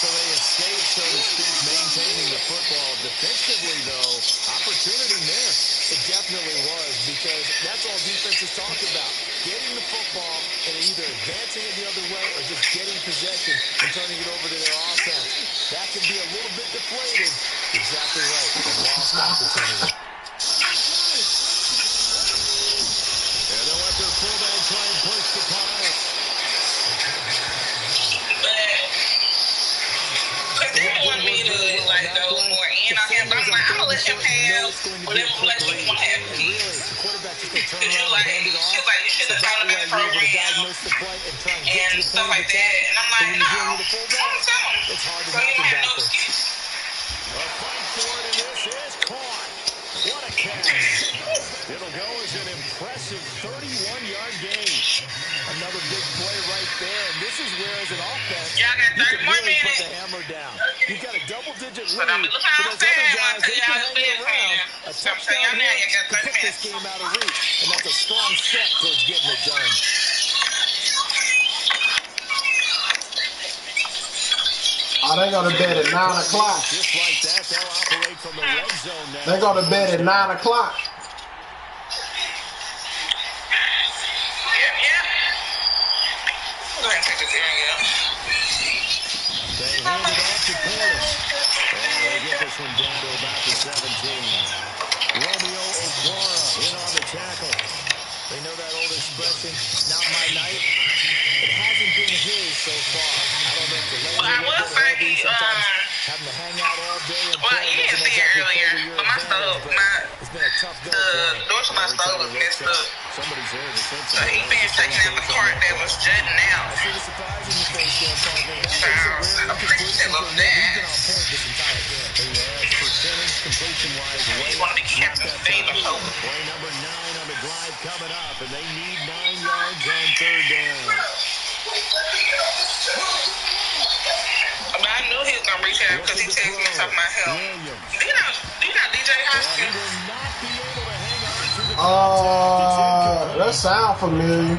So they escape, so to speak, maintaining the football. Defensively, though, opportunity missed. It definitely was, because that's all defenses talk about. Getting the football and either advancing it the other way or just getting possession and turning it over to their offense. That can be a little bit deflated. Exactly right. A lost opportunity. And they'll let their fullback try and push the pile. But they want me to like go more in on him. I'm like, I'm gonna let him have whatever pleasure he want to have. Because you like, she's like, you should have told him in the program and stuff like that. And I'm like, no, I'm gonna tell him. So he don't have no excuse. A fight for it, and this is caught. What a catch. It'll go as an impressive 31-yard gain. Another big play right there, and this is where, as an offense, y'all got 30 more really minutes. Put the hammer down. You've got a double-digit lead. But I'm looking for those other guys, they can hang outside. around. A touchdown hit to put this game out of reach, and that's a strong step towards getting it done. Oh, they go to bed at 9 o'clock. Just like that, they'll operate from the red zone now. They go to bed at 9 o'clock. Go ahead and take this earring out. They hand it off to Portis. And they get this one down to about the 17. Romeo Okwara in on the tackle. They know that old expression, not my night. It hasn't been his so far. I don't know if the legs are a little bit heavy. Sometimes having to hang out all day and play you didn't see it earlier, but my stove, it's been a tough go for him. the door to my stove was messed up. Somebody's there defensively. So he finished taking out the cart that was jutting out. I see the surprise in your face there, Paul. That was a rare love that. This entire game. He has percentage completion-wise way He wanted to keep the favor. Play number 9 on the drive coming up, and they need 9 yards on third down. But I knew he was going to reach out because he texted me talking about help. Do you know DJ Hoskins? He will not be able to hang on through the that sound familiar.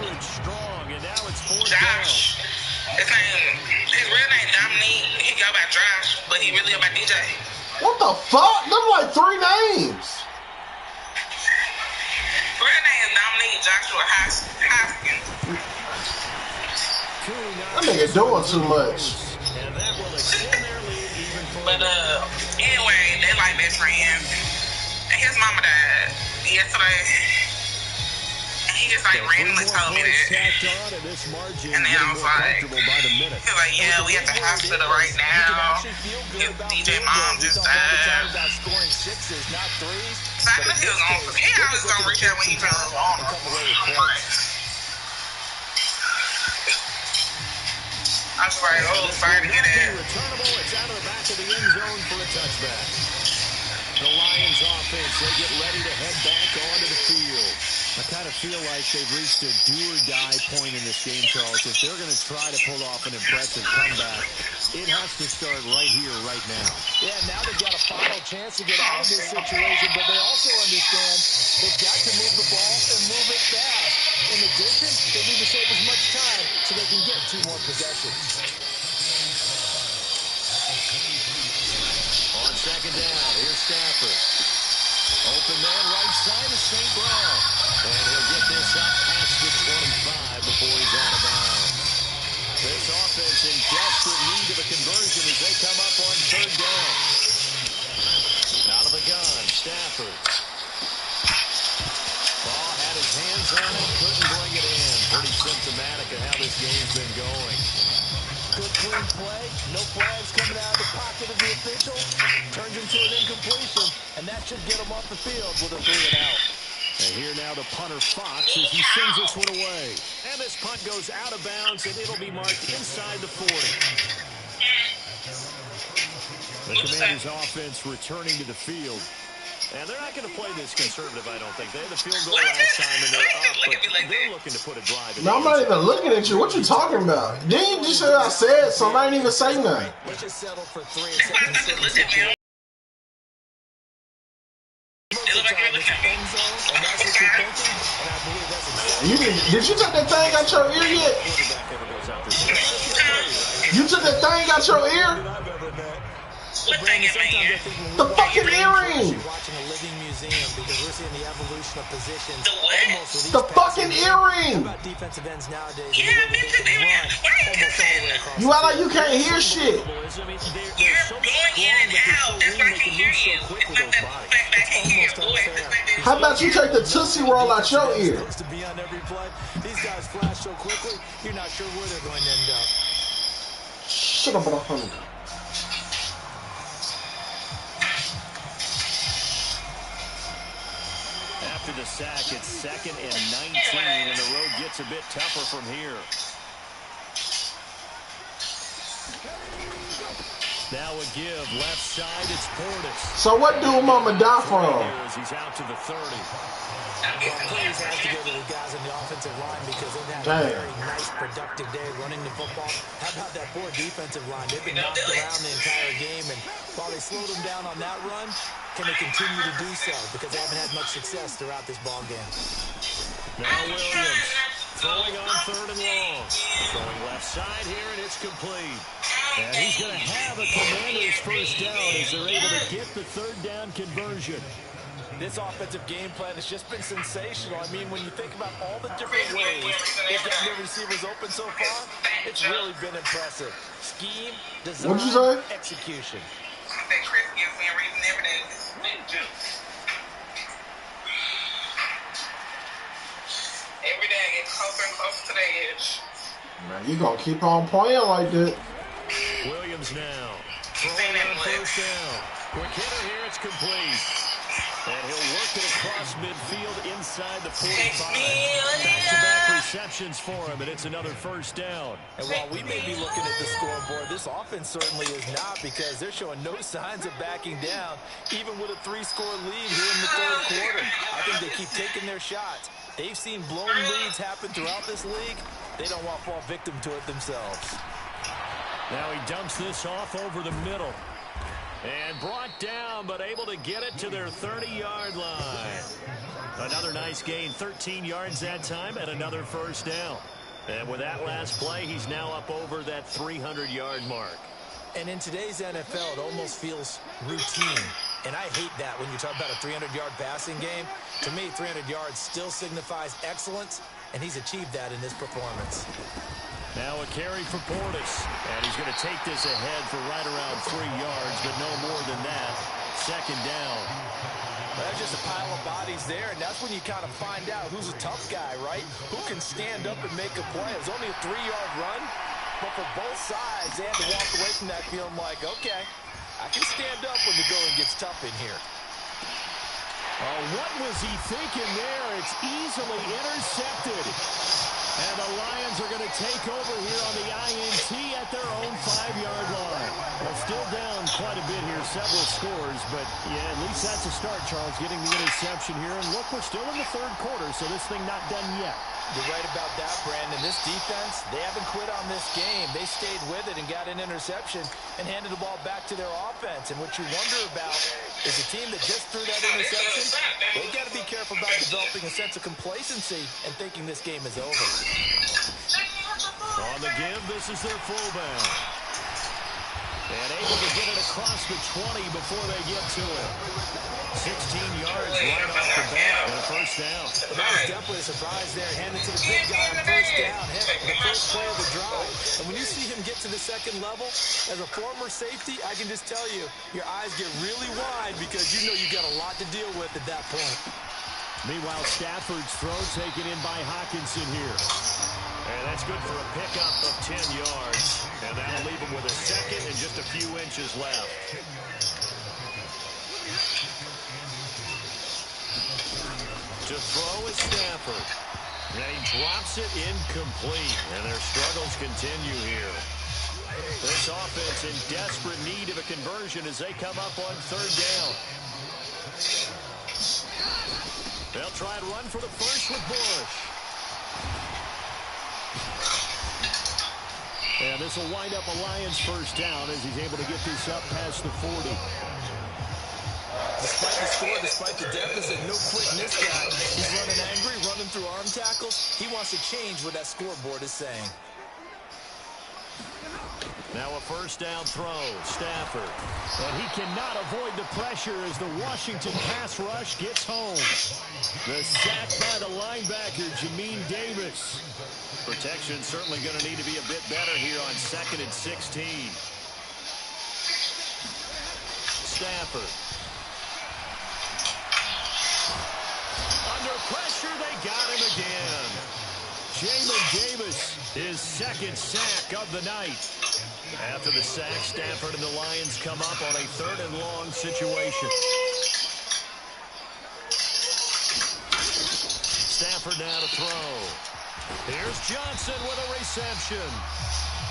Josh. His real name Dominique. He go by Josh, but he really go by DJ. What the fuck? Them like 3 names. Real name is Dominique Joshua Hoskins. That nigga doing too much. But anyway, they like best friends. And his mama died yesterday. And he just like randomly told me that. And then I was like, yeah, we at the hospital right now. His DJ mom just died. So I knew he was gonna, he always gonna reach out when he feels on. I was like, oh, sorry to get it. It's out of the back of the end zone for a touchback. The Lions offense, they get ready to head back onto the field. I kind of feel like they've reached a do-or-die point in this game, Charles. If they're going to try to pull off an impressive comeback, it has to start right here, right now. Yeah, now they've got a final chance to get out of this situation, but they also understand they've got to move the ball and move it fast. In addition, they need to save as much time so they can get 2 more possessions. On second down, here's Stafford. Open man right side of St. Brown. And he'll get this up past the 25 before he's out of bounds. This offense in desperate need of a conversion as they come up on third down. Out of the gun, Stafford. Ball had his hands on it, couldn't bring it in. Pretty symptomatic of how this game's been going. Good clean play, no flags coming out of the pocket of the official. Turns into an incompletion, and that should get him off the field with a 3 and out. And here now the punter Fox as he sends this one away. And this punt goes out of bounds, and it'll be marked inside the 40. The Commanders' offense returning to the field. And they're not going to play this conservative, I don't think. They had the field goal last time, and they're up, but they're looking to put a drive in. No, I'm not even looking at you. What you talking about? Didn't you just say I said something? I didn't even say nothing. Let's just settle for 3 and 7. Did you take that thing out your ear yet? You took that thing out your ear? What thing is my ear? The fucking earring! Watching a living museum because we're seeing the evolution of positions. The what? The fucking earring! About defensive ends nowadays. Yeah, I meant to do it. Why are you kissing? You act like you can't hear shit. You're going in and out. That's why I can hear you. It's not that fact I can hear your voice. How about you take the Tootsie Roll out your ear? To be on every play. These guys flash so quickly, you're not sure where they're going to end up. Shut up, motherfucker. After the sack, it's 2nd and 19, and the road gets a bit tougher from here. Now a give, left side, it's Portis. So what do Mama die from? He's out to the 30. Players have to go to the guys on the offensive line because they've had a very nice, productive day running the football. How about that poor defensive line? They've been knocked around the entire game, and while they slowed them down on that run, can they continue to do so? Because they haven't had much success throughout this ball game. Now Williams throwing on 3rd and long. Throwing left side here, and it's complete. And he's going to have a Commander's first down as they're able to get the 3rd down conversion. This offensive game plan has just been sensational. I mean, when you think about all the different ways they've gotten their receivers open so far, it's really been impressive. Scheme, design, what'd you say? Execution. That Chris gives me a reason every day. Every day I get closer and closer to the edge. Man, you gonna keep on playing like that. Williams now. Throwing on 1st down. Quick hitter here, it's complete. And he'll work it across midfield inside the 45. Back-to-back receptions for him, and it's another 1st down. And while we may be looking at the scoreboard, this offense certainly is not, because they're showing no signs of backing down, even with a 3-score lead here in the third quarter. I think they keep taking their shots. They've seen blown leads happen throughout this league. They don't want to fall victim to it themselves. Now he dumps this off over the middle. And brought down, but able to get it to their 30-yard line. Another nice gain, 13 yards that time, and another first down. And with that last play, he's now up over that 300-yard mark. And in today's NFL, it almost feels routine. And I hate that when you talk about a 300-yard passing game. To me, 300 yards still signifies excellence, and he's achieved that in this performance. Now a carry for Portis. And he's going to take this ahead for right around 3 yards, but no more than that. Second down. Well, that's just a pile of bodies there, and that's when you kind of find out who's a tough guy, right? Who can stand up and make a play. It's only a 3-yard run, but for both sides, they had to walk away from that feeling like, okay, I can stand up when the going gets tough in here. Oh, what was he thinking there? It's easily intercepted. And the Lions are going to take over here on the INT at their own 5-yard line. Well, still down quite a bit here, several scores, but yeah, at least that's a start, Charles, getting the interception here. And look, we're still in the third quarter, so this thing not done yet. You're right about that, Brandon. This defense, they haven't quit on this game. They stayed with it and got an interception and handed the ball back to their offense. And what you wonder about is a team that just threw that interception, they've got to be careful about developing a sense of complacency and thinking this game is over. On the give, this is their fullback. And able to get it across the 20 before they get to it. 16 yards right off the bat and a first down. That was definitely a surprise there. Handed to the big guy on first down. The first play of the drive. And when you see him get to the second level, as a former safety, I can just tell you, your eyes get really wide because you know you've got a lot to deal with at that point. Meanwhile, Stafford's throw taken in by Hawkinson here. And that's good for a pickup of 10 yards. And that'll leave him with a second and just a few inches left. To throw is Stafford. And he drops it incomplete. And their struggles continue here. This offense in desperate need of a conversion as they come up on third down. They'll try and run for the first with Bush. And this will wind up a Lions first down as he's able to get this up past the 40. Despite the score, despite the deficit, no quitting this guy. He's running angry, running through arm tackles. He wants to change what that scoreboard is saying. Now a first down throw, Stafford. And he cannot avoid the pressure as the Washington pass rush gets home. The sack by the linebacker, Jamin Davis. Protection certainly going to need to be a bit better here on 2nd and 16. Stafford. Under pressure, they got him again. Jamin Davis, his second sack of the night. After the sack, Stafford and the Lions come up on a 3rd and long situation. Stafford now to throw. Here's Johnson with a reception.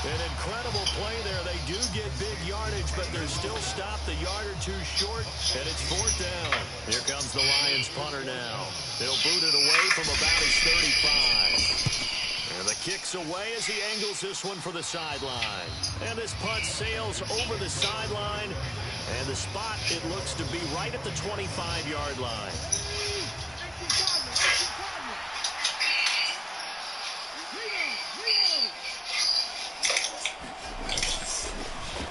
An incredible play there. They do get big yardage, but they're still stopped a yard or two short, and it's 4th down. Here comes the Lions punter now. They'll boot it away from about his 35. And the kick's away as he angles this one for the sideline. And this punt sails over the sideline. And the spot, it looks to be right at the 25-yard line.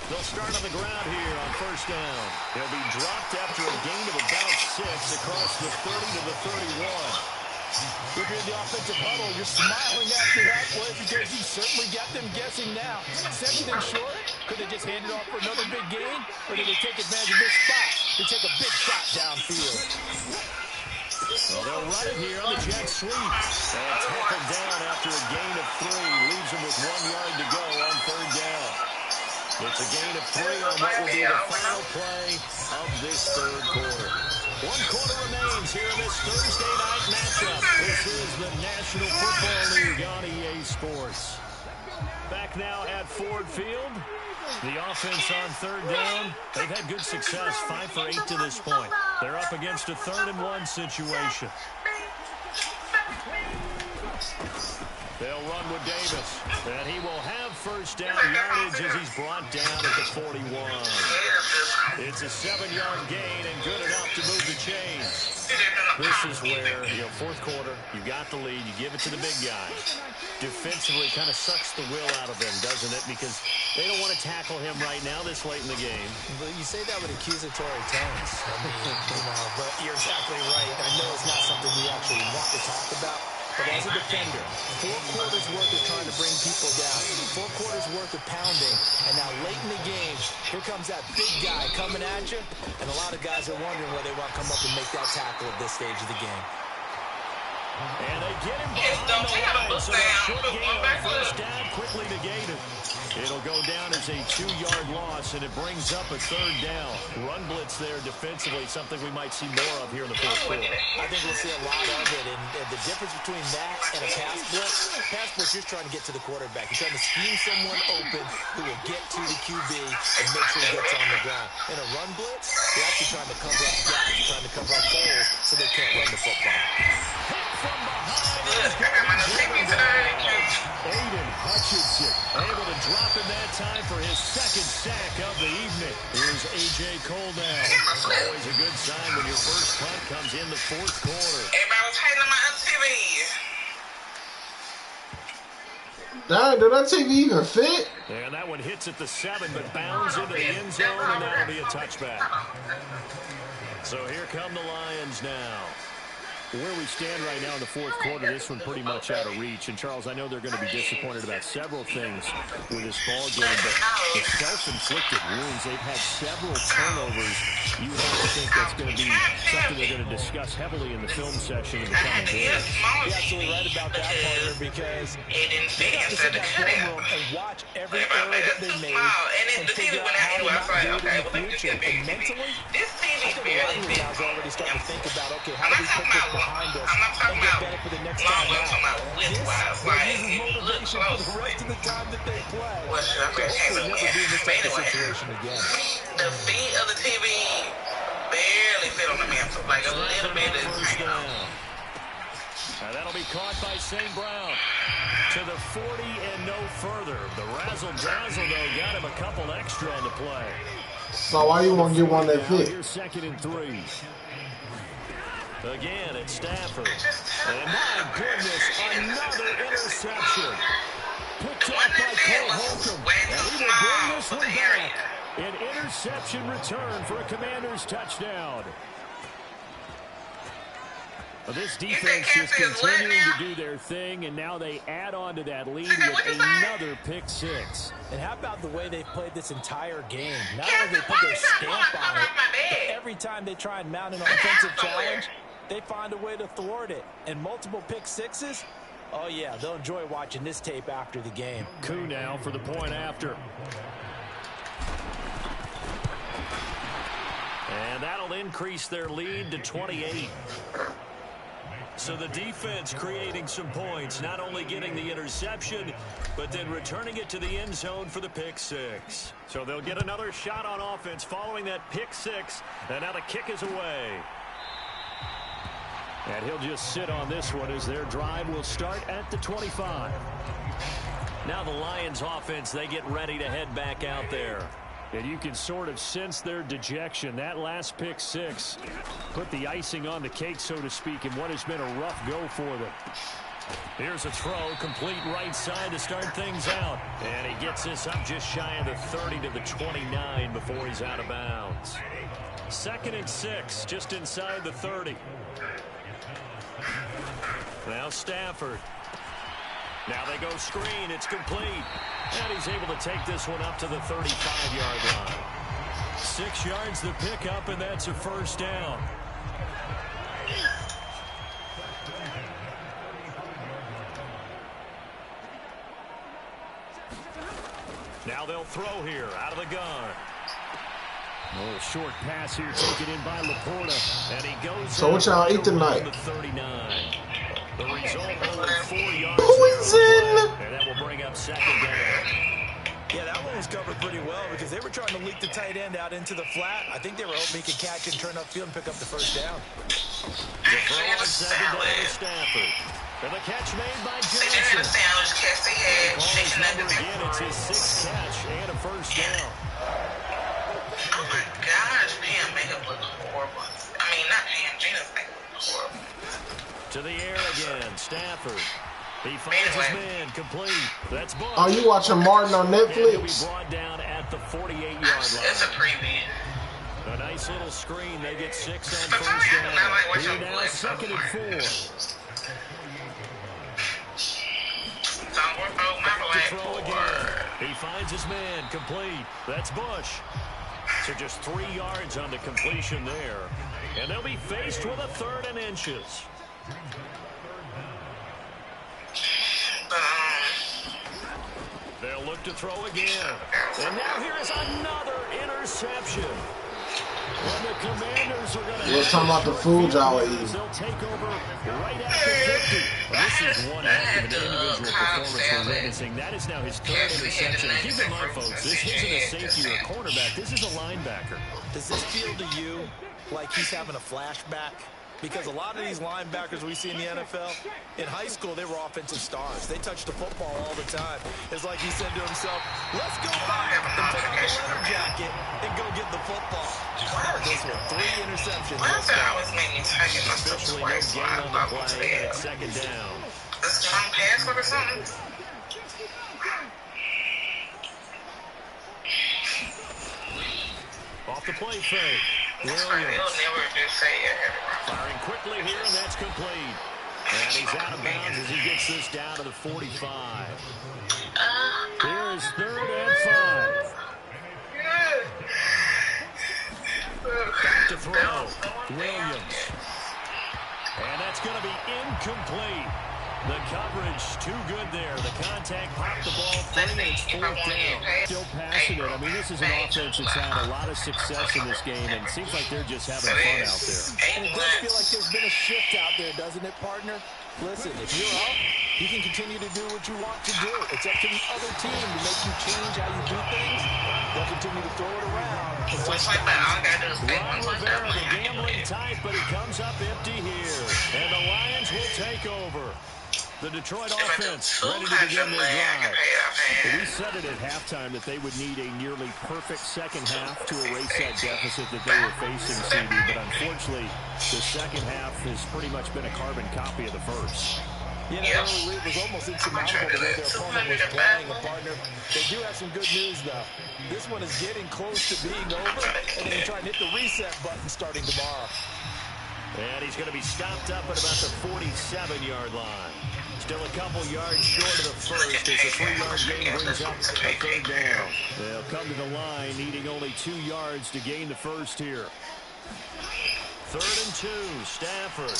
They'll start on the ground here on first down. He'll be dropped after a gain of about 6 across the 30 to the 31. If you're in the offensive huddle, you're smiling after that play because you certainly got them guessing now. 2nd and short, could they just hand it off for another big gain? Or did they take advantage of this spot to take a big shot downfield? Well, they'll run it here on the jet sweep. And tackled down after a gain of 3. Leaves them with 1 yard to go on 3rd down. It's a gain of 3 on what will be the final play of this 3rd quarter. 1 quarter remains here in this Thursday night matchup. This is the National Football League on EA Sports. Back now at Ford Field. The offense on third down, they've had good success, 5 for 8 to this point. They're up against a 3rd-and-1 situation. They'll run with Davis, and he will have first down yardage as he's brought down at the 41. It's a 7-yard gain and good enough to move the chains. This is where, fourth quarter, you got the lead, you give it to the big guys. Defensively kind of sucks the will out of them, doesn't it? Because they don't want to tackle him right now this late in the game. But you say that with accusatory tones. I mean, but you're exactly right. I know it's not something we actually want to talk about. But as a defender, 4 quarters worth of trying to bring people down, 4 quarters worth of pounding, and now late in the game, here comes that big guy coming at you, and a lot of guys are wondering whether they want to come up and make that tackle at this stage of the game. And they get him behind the line, so that short gain on first down quickly negated. It'll go down as a 2-yard loss, and it brings up a 3rd down. Run blitz there defensively, something we might see more of here in the fourth quarter. I think we'll see a lot of it, and the difference between that and a pass blitz, you're trying to get to the quarterback. You're trying to scheme someone open who will get to the QB and make sure he gets on the ground. In a run blitz, you're actually trying to cover up gaps, you're trying to cover up holes so they can't run the football. From behind, Aiden Hutchinson able to drop in that time for his 2nd sack of the evening. Here's A.J. Cole now. Always a good sign when your first punt comes in the fourth quarter. Everybody was hating on my other TV. Did that TV even fit? And that one hits at the 7, but bounds into the end zone, and that'll be a touchback. So here come the Lions now. Where we stand right now in the fourth quarter, this one pretty much out of reach. And, Charles, I know they're going to be disappointed about several things with this ball game, but the self-inflicted wounds, they've had several turnovers. You have to think that's going to be something they're going to discuss heavily in the film session in the coming days. You're absolutely right about that, partner, because they have to sit in that film room and watch every error that they made and figure out how to not do it in the future. And mentally, I think a lot of guys are already starting to think about, okay, how do we put this behind us and get better for the next time out? This is motivation for the rest of the time that they play. Hopefully never be in this type of situation again. The feet of the TV barely fit on the mantle, like a little bit of time. Now that'll be caught by St. Brown to the 40 and no further. The razzle-dazzle, though, got him a couple extra on the play. So why you won't get one that fit? Here's 2nd and 3. Again, it's Stafford. And my goodness, another interception. Picked up by Cole Holcomb. And he will bring this one back. An interception return for a Commander's touchdown. Well, this defense is continuing to do their thing, and now they add on to that lead with another pick 6. And how about the way they've played this entire game? Not only they put their stamp on it, but every time they try and mount an offensive challenge, they find a way to thwart it. And multiple pick 6s, oh yeah, they'll enjoy watching this tape after the game. Koo now for the point after. And that'll increase their lead to 28. So the defense creating some points, not only getting the interception, but then returning it to the end zone for the pick 6. So they'll get another shot on offense following that pick 6, and now the kick is away. And he'll just sit on this one as their drive will start at the 25. Now the Lions offense, they get ready to head back out there. And you can sort of sense their dejection. That last pick 6 put the icing on the cake, so to speak, in what has been a rough go for them. Here's a throw, complete right side to start things out. And he gets this up just shy of the 30 to the 29 before he's out of bounds. 2nd and 6, just inside the 30. Now Stafford. Now they go screen. It's complete. And he's able to take this one up to the 35-yard line. 6 yards the pickup, and that's a first down. Now they'll throw here out of the gun. Oh, short pass here taken in by Laporta. And he goes. So what y'all eat tonight? The 39. The result only 4 yards. Poison! And that will bring up 2nd down. Yeah, that one was covered pretty well because they were trying to leak the tight end out into the flat. I think they were hoping he could catch and turn upfield and pick up the first down. The throw on second down to Stafford. And the catch made by Johnson. Again, it's his 6th catch and a first down. Oh my gosh, Pam makeup looks horrible. I mean, not Pam, Gina's makeup looks horrible. To the air again, Stafford. He finds his man complete. That's Bush. Are you watching Martin on Netflix? He'll be brought down at the 48-yard line. It's a preview. A nice little screen. They get 6 on first down. Here now, 2nd and 4. To throw again. He finds his man complete. That's Bush. So just 3 yards on the completion there. And they'll be faced with a 3rd and inches. They'll look to throw again. And now here is another interception. When the Commanders are going to... Let's talk about the food y'all eat. They'll take over right after 50. Well, this is one heck of an individual performance for witnessing. That is now his 3rd interception. And keep in mind, folks, this isn't a safety or a cornerback. This is a linebacker. Does this feel to you like he's having a flashback? Because a lot of these linebackers we see in the NFL, in high school, they were offensive stars. They touched the football all the time. It's like he said to himself, let's go back and put on the leather jacket and go get the football. This one, 3 interceptions. I was maybe taking my stuff Officially no gain on the play, and it's 2nd down. Is John password or something? Off the play fake. Williams. Firing quickly here, and that's complete. And he's out of bounds as he gets this down to the 45. Here is 3rd and 5. Back to throw. Williams. And that's going to be incomplete. The coverage too good there. The contact popped the ball free, and it's 4th down. Still passing it. I mean, this is an offense that's had a lot of success in this game, and it seems like they're just having fun out there. And it does feel like there's been a shift out there, doesn't it, partner? Listen, if you're up, you can continue to do what you want to do. It's up to the other team to make you change how you do things. They'll continue to throw it around. Ron Rivera, the gambling type, but he comes up empty here. And the Lions will take over. The Detroit offense ready to begin their drive. We said it at halftime that they would need a nearly perfect second half to erase that deficit that they were facing, CD, but unfortunately, the second half has pretty much been a carbon copy of the first. You know, early lead was almost insurmountable the way their opponent was playing, a partner. They do have some good news, though. This one is getting close to being over, and they're trying to hit the reset button starting tomorrow. And he's going to be stopped up at about the 47-yard line. Still a couple yards short of the first as the 3-yard gain brings up a 3rd down. They'll come to the line needing only 2 yards to gain the first here. 3rd and 2, Stafford.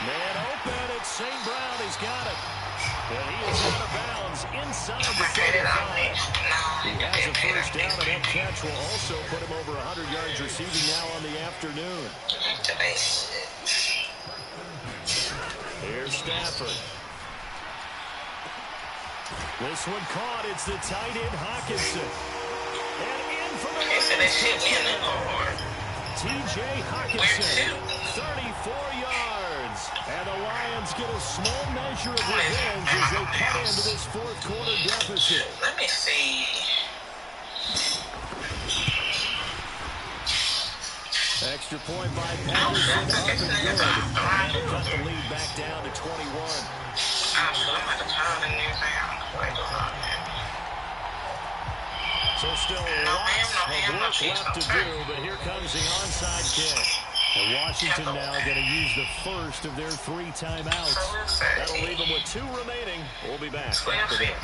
Man open, it's St. Brown, he's got it. And he is out of bounds inside the 35. He has a first down, and that catch will also put him over 100 yards receiving now on the afternoon. Here's Stafford. This one caught. It's the tight end Hawkinson. And in for the T.J. Hawkinson, 34 yards. And the Lions get a small measure of revenge as they cut into this 4th quarter deficit. Let me see. Extra point by Patterson. Up and good. That'll cut the lead back down to 21. So still lots of work left to do, but here comes the onside kick. And Washington now going to use the first of their 3 timeouts. That'll leave them with 2 remaining. We'll be back after this.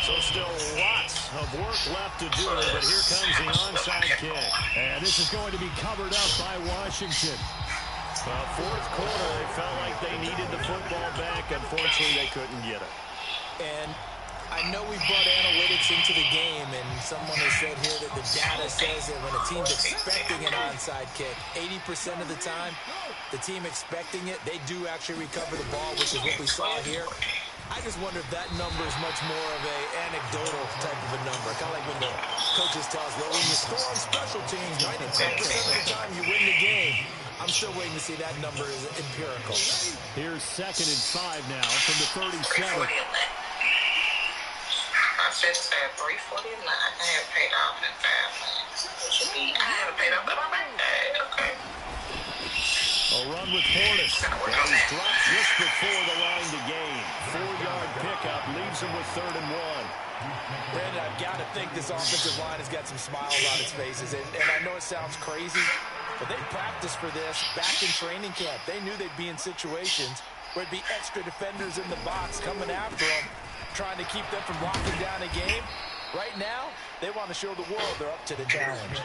So still lots of work left to do, but here comes the onside kick. And this is going to be covered up by Washington. 4th quarter, they felt like they needed the football back. Unfortunately, they couldn't get it. And I know we've brought analytics into the game, and someone has said here that the data says that when a team's expecting an onside kick, 80% of the time, the team expecting it, they do actually recover the ball, which is what we saw here. I just wonder if that number is much more of a anecdotal type of a number. Kind of like when the coaches tell us, well, when you score on special teams, 95% of the time you win the game. I'm still waiting to see that number is empirical. Here's 2nd and 5 now from the 37. I just said 349. I haven't paid off in 5 months. I haven't paid off on my birthday. Okay. A run with Portis. And he's dropped just before the line to gain. 4-yard pickup leaves him with 3rd and 1. Brandon, I've got to think this offensive line has got some smiles on its faces. And I know it sounds crazy, but they practiced for this back in training camp. They knew they'd be in situations where it'd be extra defenders in the box coming after them, trying to keep them from locking down a game. Right now, they want to show the world they're up to the challenge.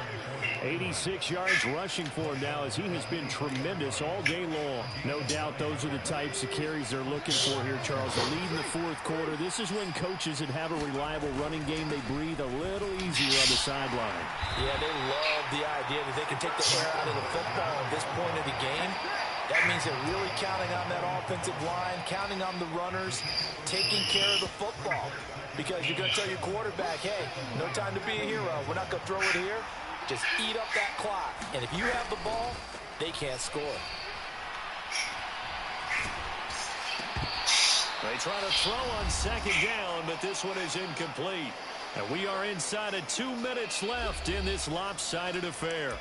86 yards rushing for him now as he has been tremendous all day long. No doubt those are the types of carries they're looking for here, Charles. The lead in the 4th quarter. This is when coaches that have a reliable running game, they breathe a little easier on the sideline. Yeah, they love the idea that they can take the air out of the football at this point of the game. That means they're really counting on that offensive line, counting on the runners, taking care of the football. Because you're going to tell your quarterback, hey, no time to be a hero. We're not going to throw it here. Just eat up that clock. And if you have the ball, they can't score. They try to throw on 2nd down, but this one is incomplete. And we are inside of 2 minutes left in this lopsided affair.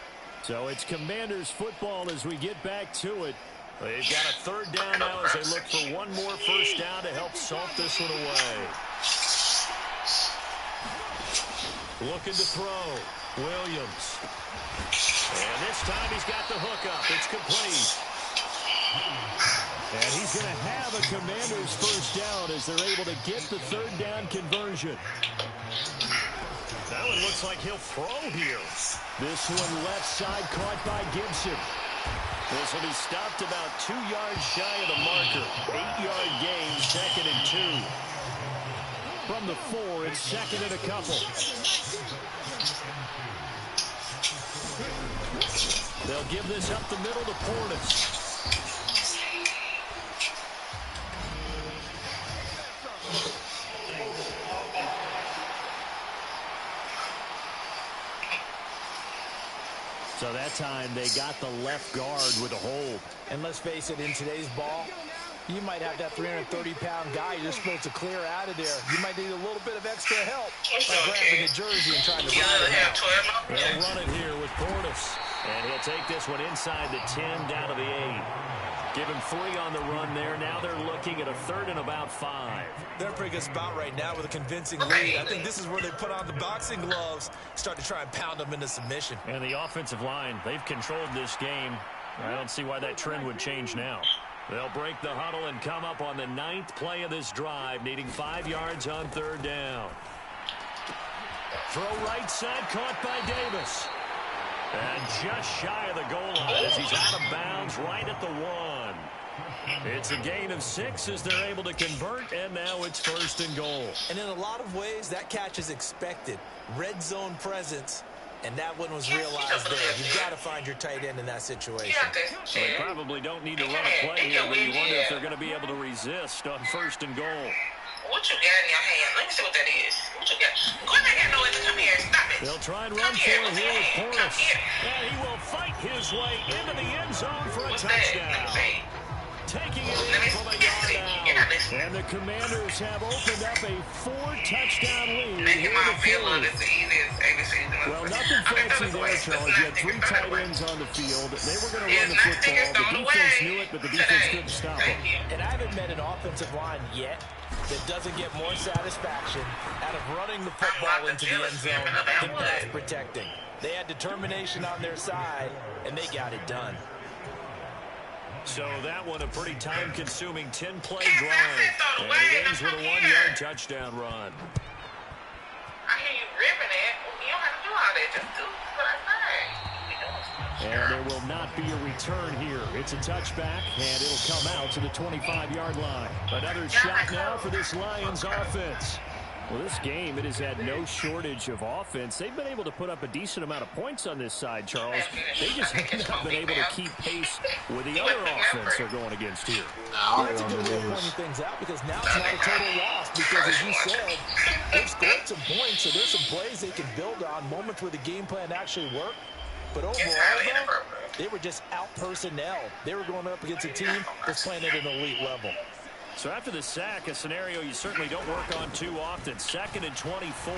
So it's Commanders football as we get back to it. They've got a 3rd down now as they look for one more first down to help salt this one away. Looking to throw. Williams. And this time he's got the hook up. It's complete. And he's going to have a Commanders first down as they're able to get the 3rd down conversion. That one looks like he'll throw here. This one left side caught by Gibson. This will be stopped about 2 yards shy of the marker. 8-yard gain, 2nd and 2. From the 4, it's 2nd and a couple. They'll give this up the middle to Portis. So that time they got the left guard with a hold. And let's face it, in today's ball, you might have that 330-pound guy you're supposed to clear out of there. You might need a little bit of extra help by grabbing the jersey and trying to run it out. They'll run it here with Portis. And he'll take this one inside the 10 down to the 8. Give him 3 on the run there. Now they're looking at a 3rd and about 5. They're in a pretty good spot right now with a convincing lead. I think this is where they put on the boxing gloves, start to try and pound them into submission. And the offensive line, they've controlled this game. I don't see why that trend would change now. They'll break the huddle and come up on the 9th play of this drive, needing 5 yards on 3rd down. Throw right side, caught by Davis. And just shy of the goal line as he's out of bounds right at the 1. It's a gain of 6 as they're able to convert, and now it's 1st and goal. And in a lot of ways, that catch is expected. Red zone presence, and that one was realized there. You've got to find your tight end in that situation. They probably don't need to run a play here, but you wonder if they're going to be able to resist on 1st and goal. What you got in your hand? Let me see what that is. What you got? Go ahead, get noise and come here. Stop it. They'll try and run for it here with Portis. And he will fight his way into the end zone for a touchdown. Taking it in from a yard out. And the Commanders have opened up a 4-touchdown lead here in the 4th. Well, nothing fancy there, Charles. You had 3 tight ends on the field. They were going to run the football. The defense knew it, but the defense couldn't stop them. And I haven't met an offensive line yet that doesn't get more satisfaction out of running the football into the end zone than pass protecting. They had determination on their side, and they got it done. So that one a pretty time-consuming 10-play drive. And it ends with a 1-yard touchdown run. I hear you ripping it. You don't have to do all that. Just do what I say. And there will not be a return here. It's a touchback, and it'll come out to the 25-yard line. Another shot now for this Lions offense. Well, this game, it has had no shortage of offense. They've been able to put up a decent amount of points on this side, Charles. They just have not been able to keep pace with the other offense they're going against here. Yeah, that's a good way of pointing things out because now it's not a total loss because, as you said, they've scored some points, so there's some plays they can build on, moments where the game plan actually worked. But overall, though, they were just out-personnel. They were going up against a team that's playing at an elite level. So after the sack, a scenario you certainly don't work on too often. 2nd and 24.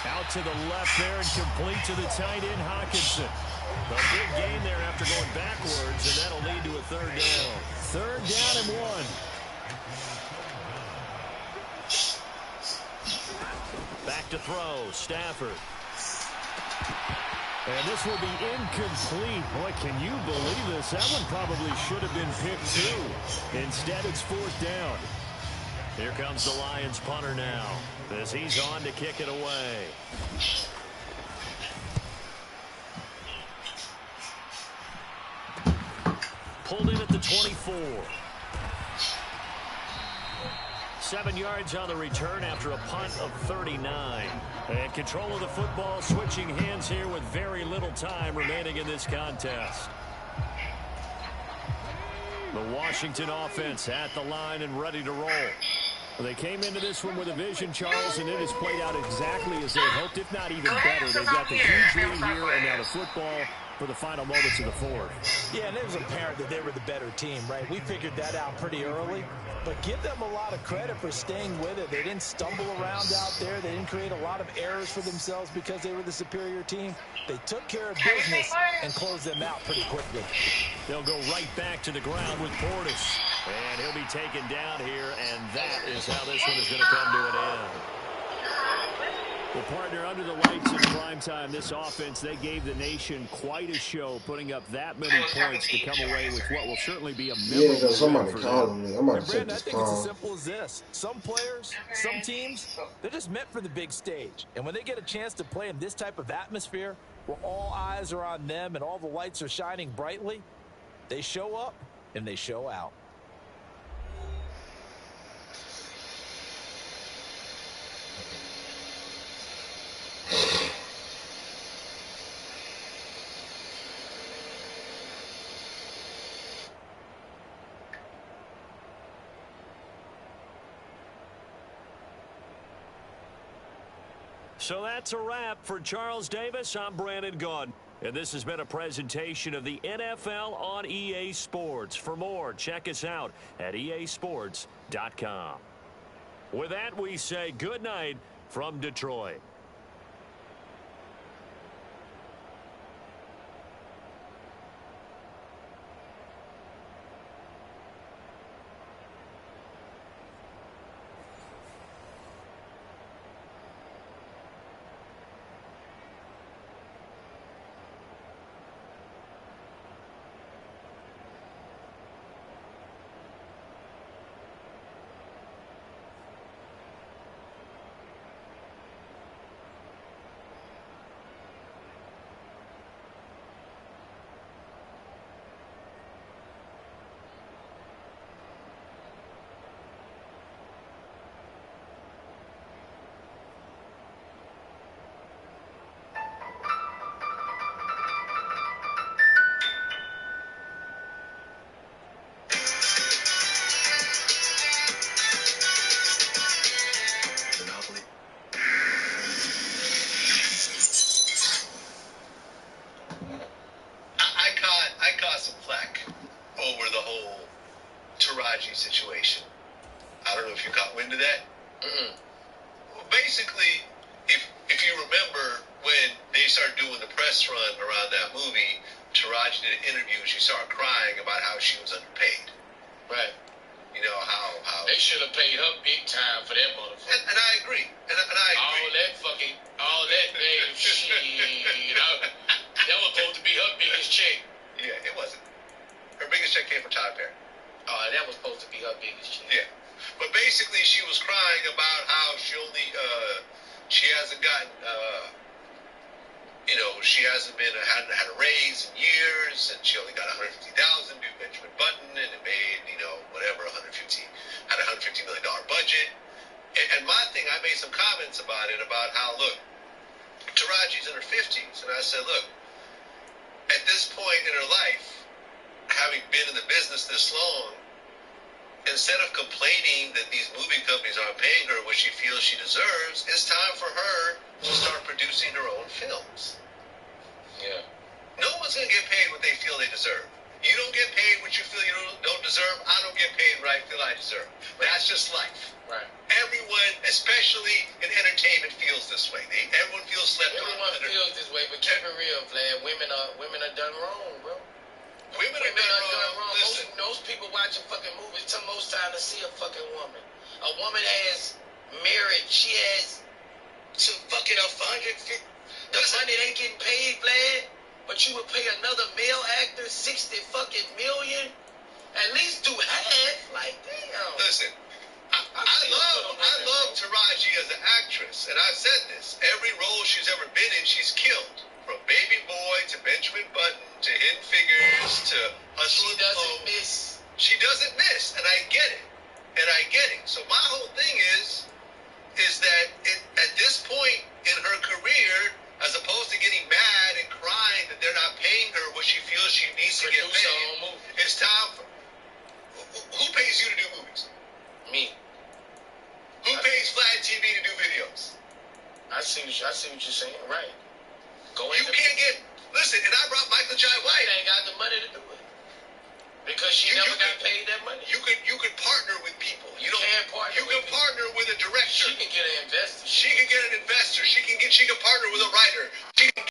Out to the left there and complete to the tight end, Hawkinson. A big gain there after going backwards, and that'll lead to a 3rd down. 3rd down and 1. Back to throw, Stafford. And this will be incomplete. Boy, can you believe this? That one probably should have been picked too. Instead, it's 4th down. Here comes the Lions punter now as he's on to kick it away. Pulled in at the 24. 7 yards on the return after a punt of 39. And control of the football, switching hands here with very little time remaining in this contest. The Washington offense at the line and ready to roll. They came into this one with a vision, Charles, and it has played out exactly as they hoped, if not even better. They've got the huge lead here and now the football for the final moments of the 4th. Yeah, and it was apparent that they were the better team, right? We figured that out pretty early. But give them a lot of credit for staying with it. They didn't stumble around out there. They didn't create a lot of errors for themselves because they were the superior team. They took care of business and closed them out pretty quickly. They'll go right back to the ground with Portis. And he'll be taken down here, and that is how this one is going to come to an end. Well, partner, under the lights in prime time, this offense, they gave the nation quite a show, putting up that many points to come away with what will certainly be a memorable win somebody for calling them. me. I'm about And to take Brandon, I this think it's as call. simple as this. Some players, some teams, they're just meant for the big stage. And when they get a chance to play in this type of atmosphere, where all eyes are on them and all the lights are shining brightly, they show up and they show out. So that's a wrap for Charles Davis. I'm Brandon Gaudin. And this has been a presentation of the NFL on EA Sports. For more, check us out at easports.com. With that, we say good night from Detroit. Situation. I don't know if you caught wind of that. Well, basically, if you remember when they started doing the press run around that movie, Taraji did an interview and she started crying about how she was underpaid. Right. You know how they should have paid her big time for that motherfucker. And I agree. And I agree. All that damn shit. That was supposed to be her biggest check. Yeah, it wasn't. Her biggest check came from Tyler Perry. That was supposed to be her biggest check. Yeah. But basically, she was crying about how she hasn't gotten, she hadn't had a raise in years, and she only got $150,000 due Benjamin Button, and it made, whatever, had a $150 million budget. And my thing, I made some comments about it, about how, look, Taraji's in her 50s, and I said, look, at this point in her life, having been in the business this long, instead of complaining that these movie companies aren't paying her what she feels she deserves, it's time for her to start producing her own films. Yeah. No one's going to get paid what they feel they deserve. You don't get paid what you feel you don't deserve. I don't get paid what I feel I deserve. That's just life. Right. Everyone, especially in entertainment, feels this way. Everyone feels slept on. Everyone feels this way, but keep it real, Vlad. Women are done wrong, bro. Women are done wrong. Listen. Most people watching fucking movies took most time to see a fucking woman. A woman has married. She has to fucking 150. The money they getting paid, Vlad. But you would pay another male actor $60 fucking million? At least do half. Like, damn. Listen, I love Taraji as an actress, and I've said this. Every role she's ever been in, she's killed. From Baby Boy to Benjamin Button to Hidden Figures to Hustle and Flow. She doesn't miss, and I get it. So my whole thing is that at this point in her career, as opposed to getting mad and crying that they're not paying her what she feels she needs to get paid, it's time for... Who pays you to do movies? Me. Who pays Flat TV to do videos? I see what you're saying. Right. You can't get... Listen, and I brought Michael Jai White. Ain't got the money to do it. Because she never got paid that money. You could partner with people. You can partner with a director. She can get an investor. She can get an investor. She can partner with a writer. She can